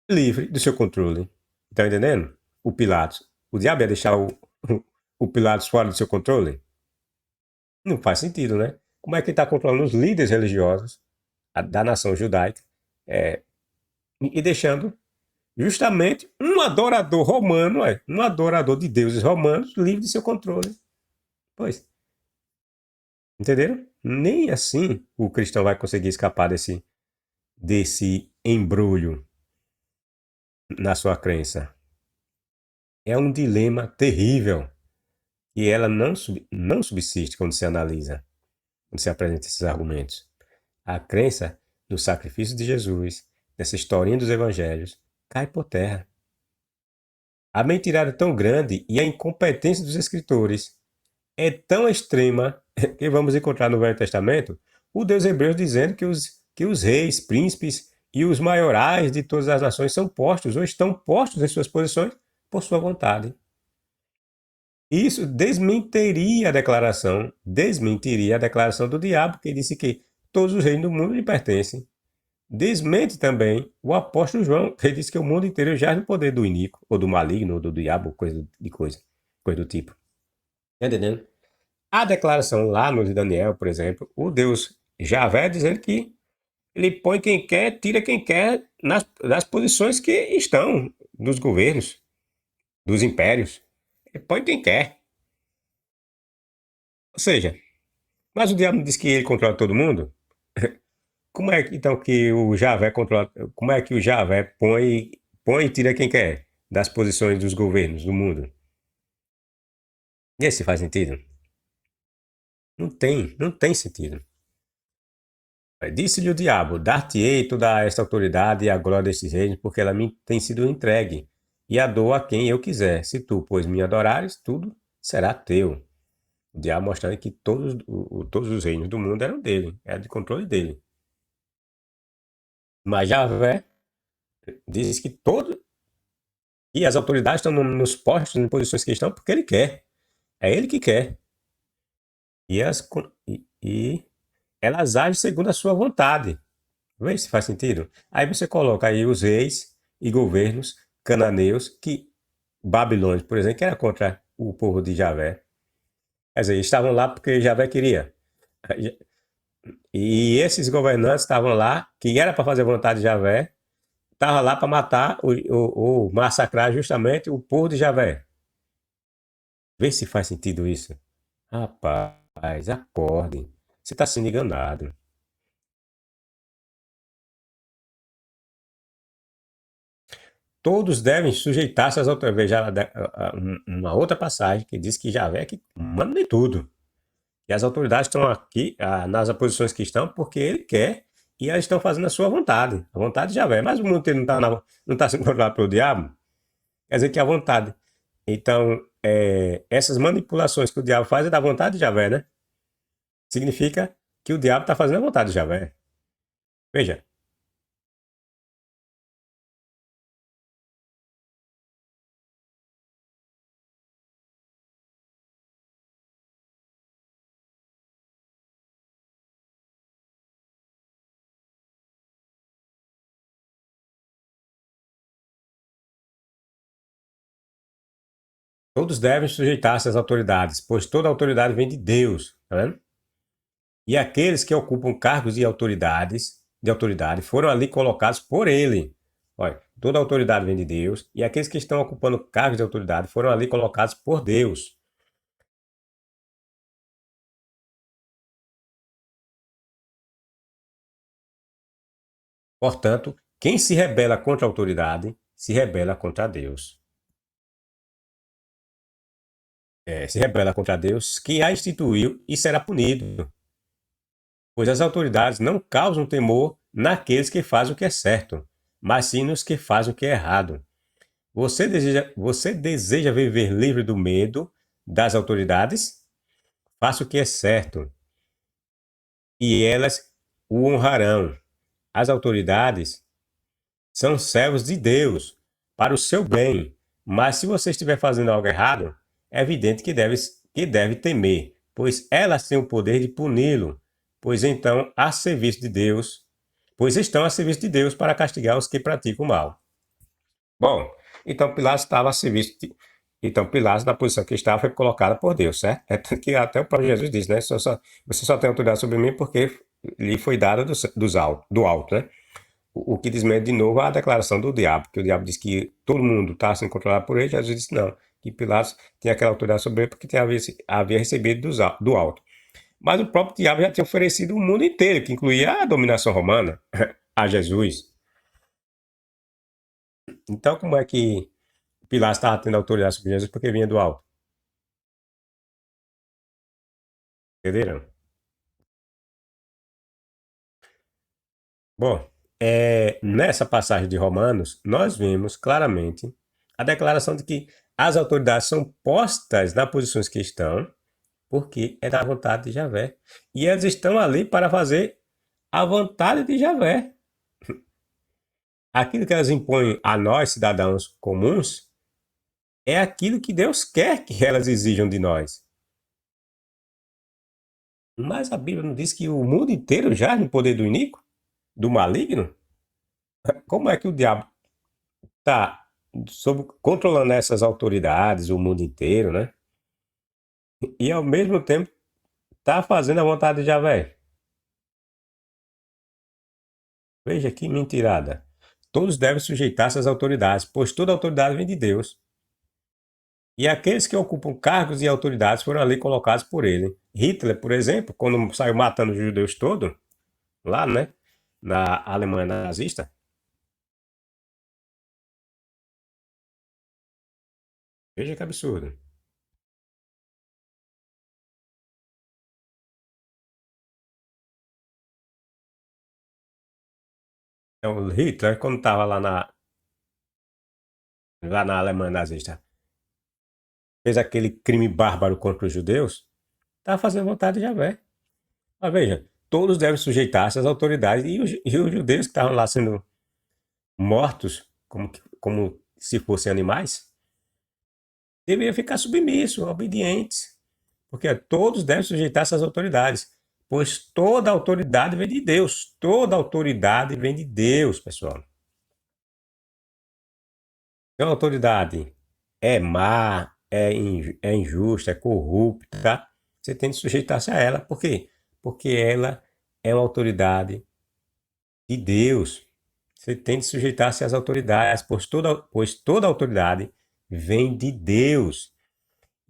livre do seu controle. Tá entendendo? O Pilatos. O diabo ia deixar o Pilatos fora do seu controle? Não faz sentido, né? Como é que ele está controlando os líderes religiosos da nação judaica e deixando justamente um adorador romano, um adorador de deuses romanos, livre de seu controle? Pois, entenderam? Nem assim o cristão vai conseguir escapar desse embrulho na sua crença. É um dilema terrível e ela não subsiste quando se analisa, quando se apresenta esses argumentos. A crença no sacrifício de Jesus, nessa historinha dos evangelhos, cai por terra. A mentirada é tão grande e a incompetência dos escritores é tão extrema que vamos encontrar no Velho Testamento o Deus hebreu dizendo que os reis, príncipes e os maiorais de todas as nações são postos ou estão postos em suas posições por sua vontade. Isso desmentiria a declaração do diabo que disse que todos os reinos do mundo lhe pertencem. Desmente também o apóstolo João, que diz que o mundo inteiro jaz no poder do iníquo, ou do maligno, ou do diabo, coisa do tipo. Tá entendendo? A declaração lá no de Daniel, por exemplo, o Deus Javé dizendo que ele põe quem quer, tira quem quer das posições que estão dos governos, dos impérios. Ele põe quem quer. Ou seja, mas o diabo diz que ele controla todo mundo? Como é que então que o Javé controla? Como é que o Javé põe e tira quem quer das posições dos governos do mundo? Esse faz sentido? Não tem sentido. Disse-lhe o diabo: Dar-te-ei toda esta autoridade e a glória destes reinos, porque ela me tem sido entregue, e a dou a quem eu quiser. Se tu, pois, me adorares, tudo será teu. O diabo mostrando que todos os reinos do mundo eram dele, era de controle dele. Mas Javé diz que todo e as autoridades estão nos postos, em posições que estão, porque ele quer. É ele que quer. E elas agem segundo a sua vontade. Vê se faz sentido? Aí você coloca aí os reis e governos cananeus que Babilônia, por exemplo, que era contra o povo de Javé. Quer dizer, estavam lá porque Javé queria. E esses governantes estavam lá, que era para fazer a vontade de Javé, estavam lá para matar ou massacrar justamente o povo de Javé. Vê se faz sentido isso. Rapaz, acorde. Você está sendo enganado. Todos devem sujeitar-se às autoridades. Veja uma outra passagem que diz que Javé é que manda em tudo. E as autoridades estão aqui, nas posições que estão, porque ele quer e elas estão fazendo a sua vontade. A vontade de Javé. Mas o mundo inteiro não está sendo controlado pelo diabo. Quer dizer que é a vontade. Então, essas manipulações que o diabo faz é da vontade de Javé, né? Significa que o diabo está fazendo a vontade de Javé. Veja, todos devem sujeitar-se às autoridades, pois toda autoridade vem de Deus. Tá vendo? E aqueles que ocupam cargos de autoridade, foram ali colocados por ele. Olha, toda autoridade vem de Deus, e aqueles que estão ocupando cargos de autoridade foram ali colocados por Deus. Portanto, quem se rebela contra a autoridade, se rebela contra Deus. Se rebela contra Deus, que a instituiu e será punido. Pois as autoridades não causam temor naqueles que fazem o que é certo, mas sim nos que fazem o que é errado. Você deseja viver livre do medo das autoridades? Faça o que é certo e elas o honrarão. As autoridades são servos de Deus para o seu bem, mas se você estiver fazendo algo errado, é evidente que deve temer, pois elas têm o poder de puni-lo, pois então a serviço de Deus, pois estão a serviço de Deus para castigar os que praticam o mal. Bom, então Pilatos estava a serviço Então Pilatos, na posição que estava, foi colocada por Deus, certo? É tanto que até o próprio Jesus disse, né? Você só tem autoridade sobre mim porque lhe foi dada do alto, né? O que desmente de novo a declaração do diabo, que o diabo disse que todo mundo está sendo controlado por ele, Jesus disse não, que Pilatos tinha aquela autoridade sobre ele porque havia recebido do alto. Mas o próprio diabo já tinha oferecido o mundo inteiro, que incluía a dominação romana, a Jesus. Então, como é que Pilatos estava tendo autoridade sobre Jesus porque vinha do alto? Entenderam? Bom, nessa passagem de Romanos, nós vemos claramente a declaração de que as autoridades são postas nas posições que estão, porque é da vontade de Javé. E eles estão ali para fazer a vontade de Javé. Aquilo que elas impõem a nós, cidadãos comuns, é aquilo que Deus quer que elas exijam de nós. Mas a Bíblia não diz que o mundo inteiro jaz no poder do iníquo, do maligno? Como é que o diabo está controlando essas autoridades, o mundo inteiro, né? E ao mesmo tempo está fazendo a vontade de Javé? Veja que mentirada. Todos devem sujeitar-se às autoridades, pois toda autoridade vem de Deus. E aqueles que ocupam cargos e autoridades foram ali colocados por ele. Hitler, por exemplo, quando saiu matando os judeus todos, lá, né, na Alemanha nazista, veja que absurdo. Então, Hitler, quando estava lá na Alemanha nazista, fez aquele crime bárbaro contra os judeus, estava fazendo vontade de Javé. Mas veja, todos devem sujeitar-se às autoridades e os judeus que estavam lá sendo mortos como se fossem animais, deveriam ficar submissos, obedientes, porque todos devem sujeitar-se às autoridades, pois toda autoridade vem de Deus. Toda autoridade vem de Deus, pessoal. Então, a autoridade é má, é injusta, é corrupta, você tem de sujeitar-se a ela. Por quê? Porque ela é uma autoridade de Deus. Você tem de sujeitar-se às autoridades, pois toda autoridade vem de Deus.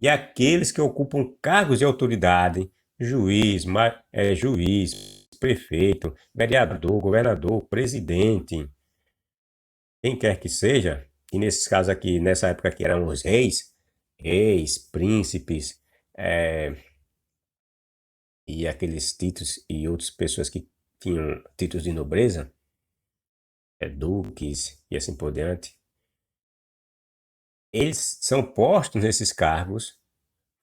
E aqueles que ocupam cargos de autoridade, juiz, prefeito, vereador, governador, presidente, quem quer que seja, e nesses casos aqui, nessa época aqui eram os reis, príncipes, é, e aqueles títulos e outras pessoas que tinham títulos de nobreza, duques e assim por diante, eles são postos nesses cargos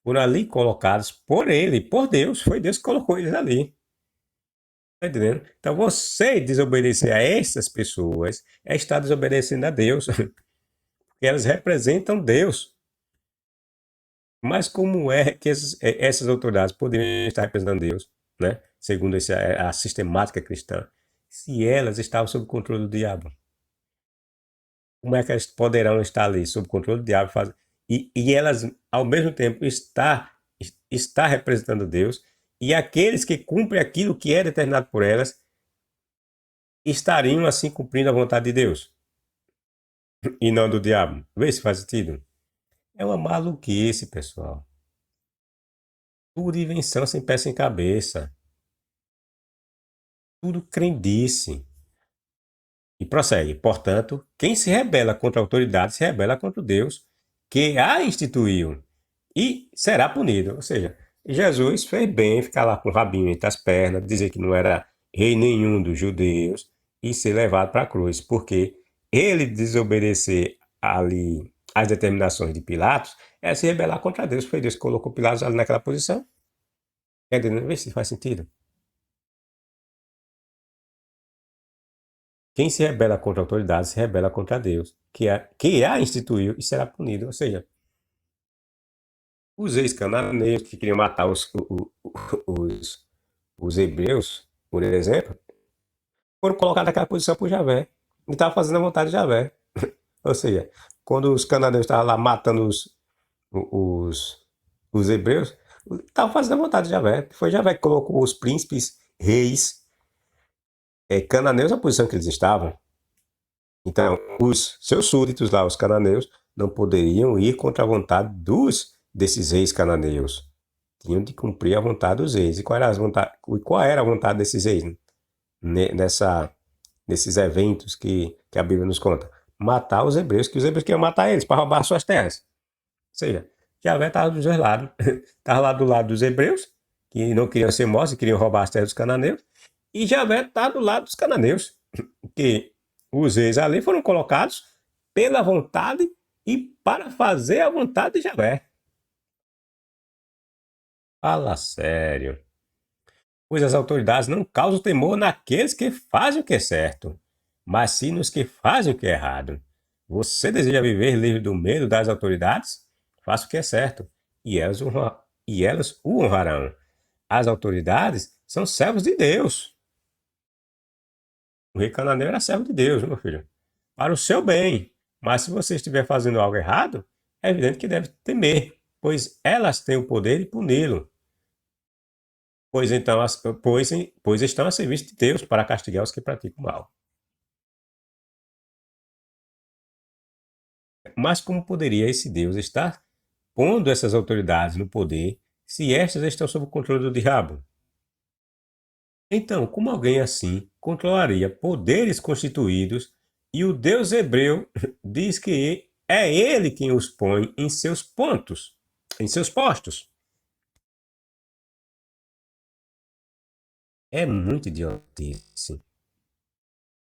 por ali colocados por ele, por Deus. Foi Deus que colocou eles ali. Tá entendendo? Então você desobedecer a essas pessoas é estar desobedecendo a Deus. Porque elas representam Deus. Mas como é que essas autoridades poderiam estar representando Deus, né? Segundo a sistemática cristã, se elas estavam sob o controle do diabo? Como é que elas poderão estar ali sob o controle do diabo e elas, ao mesmo tempo, está representando Deus e aqueles que cumprem aquilo que é determinado por elas estariam assim cumprindo a vontade de Deus e não do diabo? Vê se faz sentido. É uma maluquice, pessoal. Tudo invenção sem pé sem cabeça. Tudo crendice. E prossegue. Portanto, quem se rebela contra a autoridade se rebela contra Deus, que a instituiu, e será punido. Ou seja, Jesus fez bem ficar lá com o rabinho entre as pernas, dizer que não era rei nenhum dos judeus e ser levado para a cruz, porque ele desobedecer ali as determinações de Pilatos é se rebelar contra Deus. Foi Deus que colocou Pilatos ali naquela posição. Entendeu? Vê se faz sentido. Quem se rebela contra a autoridade se rebela contra Deus, que a instituiu e será punido. Ou seja, os ex-cananeus que queriam matar os, os hebreus, por exemplo, foram colocados naquela posição por Javé. E estavam fazendo a vontade de Javé. Ou seja, quando os cananeus estavam lá matando os, os hebreus, estavam fazendo a vontade de Javé. Foi Javé que colocou os príncipes, reis, cananeus na posição que eles estavam. Então, os seus súditos lá, os cananeus, não poderiam ir contra a vontade desses reis cananeus. Tinham de cumprir a vontade dos reis. E qual era a vontade desses reis nesses eventos que a Bíblia nos conta? Matar os hebreus, que os hebreus queriam matar eles para roubar suas terras. Ou seja, Javé estava dos dois lados. Estava lá do lado dos hebreus, que não queriam ser mortos e queriam roubar as terras dos cananeus. E Javé está do lado dos cananeus, que os reis ali foram colocados pela vontade e para fazer a vontade de Javé. Fala sério. Pois as autoridades não causam temor naqueles que fazem o que é certo, mas sim nos que fazem o que é errado. Você deseja viver livre do medo das autoridades? Faça o que é certo, e elas o honrarão. As autoridades são servos de Deus. O rei cananeu era servo de Deus, meu filho, para o seu bem. Mas se você estiver fazendo algo errado, é evidente que deve temer, pois elas têm o poder de puni-lo. Pois estão a serviço de Deus para castigar os que praticam mal. Mas como poderia esse Deus estar pondo essas autoridades no poder se estas estão sob o controle do diabo? Então, como alguém assim controlaria poderes constituídos e o Deus hebreu diz que é ele quem os põe em seus pontos, em seus postos? É muito idiotice.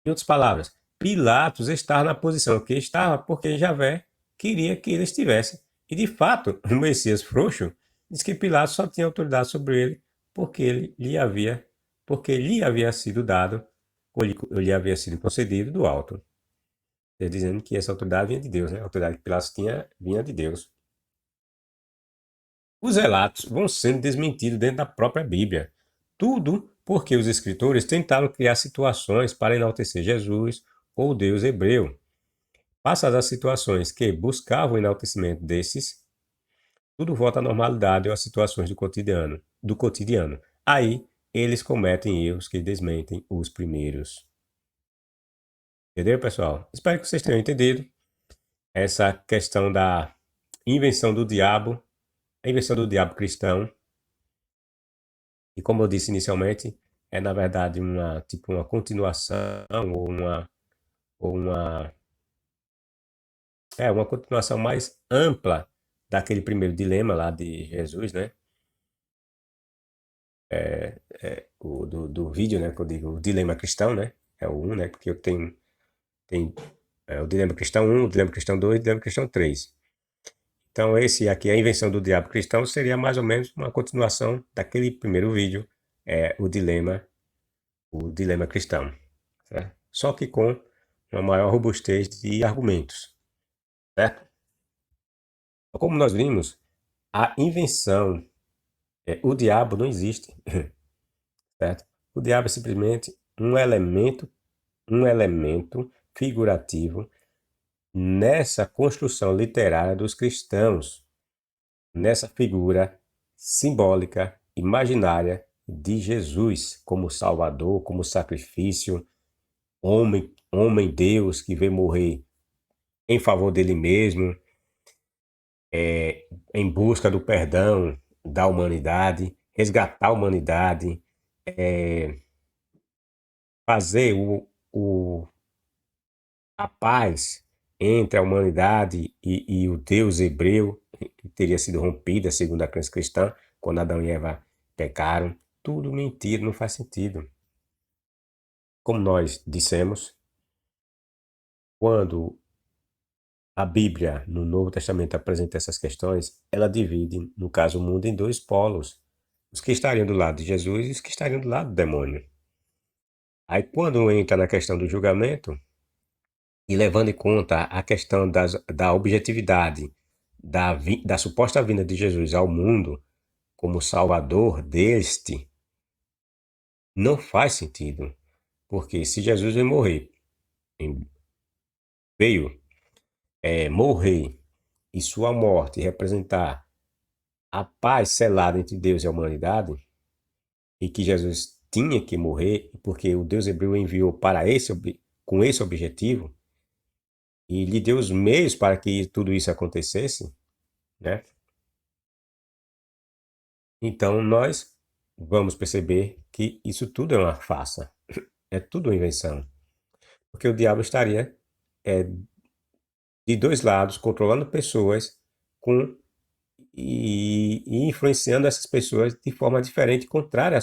Em outras palavras, Pilatos estava na posição que estava porque Javé queria que ele estivesse. E de fato, o Messias frouxo diz que Pilatos só tinha autoridade sobre ele porque lhe havia sido dado, ou lhe havia sido concedido do alto. Ele dizendo que essa autoridade vinha de Deus, né? A autoridade que Pilatos tinha vinha de Deus. Os relatos vão sendo desmentidos dentro da própria Bíblia. Tudo porque os escritores tentaram criar situações para enaltecer Jesus ou o Deus hebreu. Passadas as situações que buscavam o enaltecimento desses, tudo volta à normalidade ou às situações do cotidiano. Aí, eles cometem erros que desmentem os primeiros. Entendeu, pessoal? Espero que vocês tenham entendido essa questão da invenção do diabo, a invenção do diabo cristão. E como eu disse inicialmente, é na verdade uma continuação ou uma continuação mais ampla daquele primeiro dilema lá de Jesus, né? Do vídeo, né? Que eu digo, o dilema cristão, né? É o 1, né? Porque eu tenho tem o dilema cristão 1, o dilema cristão 2 e o dilema cristão 3. Então esse aqui, a invenção do diabo cristão, seria mais ou menos uma continuação daquele primeiro vídeo, o dilema cristão. Certo? Só que com uma maior robustez de argumentos. Certo? Como nós vimos, a invenção, o diabo não existe. Certo? O diabo é simplesmente um elemento figurativo nessa construção literária dos cristãos, nessa figura simbólica, imaginária de Jesus como Salvador, como sacrifício, homem Deus que veio morrer em favor dele mesmo, em busca do perdão da humanidade, resgatar a humanidade, fazer a paz entre a humanidade e o Deus hebreu, que teria sido rompida, segundo a crença cristã, quando Adão e Eva pecaram. Tudo mentira, não faz sentido. Como nós dissemos, quando a Bíblia, no Novo Testamento, apresenta essas questões, ela divide, no caso, o mundo em dois polos. Os que estariam do lado de Jesus e os que estariam do lado do demônio. Aí, quando entra na questão do julgamento, e levando em conta a questão da objetividade da suposta vinda de Jesus ao mundo como salvador deste, não faz sentido. Porque se Jesus veio morrer e sua morte representar a paz selada entre Deus e a humanidade, e que Jesus tinha que morrer, porque o Deus hebreu enviou com esse objetivo, e lhe deu os meios para que tudo isso acontecesse, né? Então nós vamos perceber que isso tudo é uma farsa, é tudo uma invenção, porque o diabo estaria de dois lados, controlando pessoas e influenciando essas pessoas de forma diferente, contrária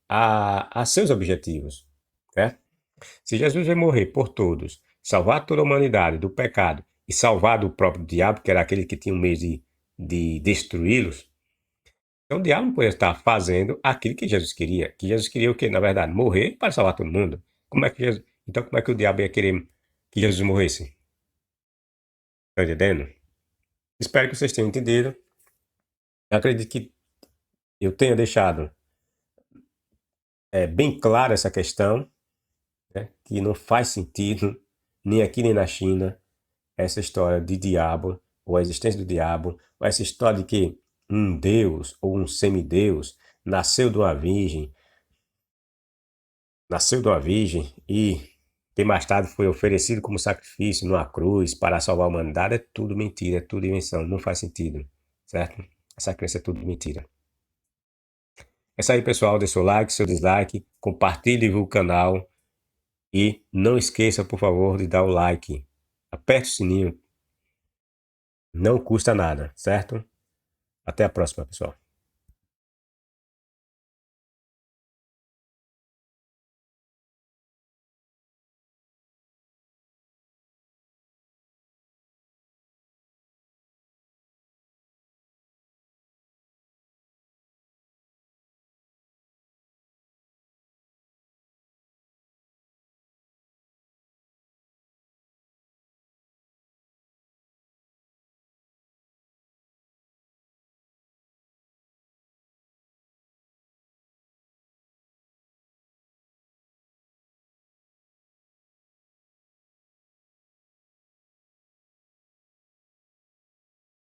a seus objetivos. Certo? Se Jesus vai morrer por todos, salvar toda a humanidade do pecado e salvar do próprio diabo, que era aquele que tinha o meio de destruí-los, então o diabo não podia estar fazendo aquilo que Jesus queria. Que Jesus queria o quê? Na verdade, morrer para salvar todo mundo. Então como é que o diabo ia querer que Jesus morresse? Está entendendo? Espero que vocês tenham entendido. Eu acredito que eu tenha deixado bem clara essa questão, né, que não faz sentido, nem aqui nem na China, essa história de diabo, ou a existência do diabo, ou essa história de que um deus ou um semideus nasceu de uma virgem e que mais tarde foi oferecido como sacrifício numa cruz para salvar a humanidade. É tudo mentira, é tudo invenção, não faz sentido, certo? Essa crença é tudo mentira. É isso aí, pessoal. Deixe seu like, seu dislike, compartilhe o canal e não esqueça, por favor, de dar o like. Aperte o sininho. Não custa nada, certo? Até a próxima, pessoal.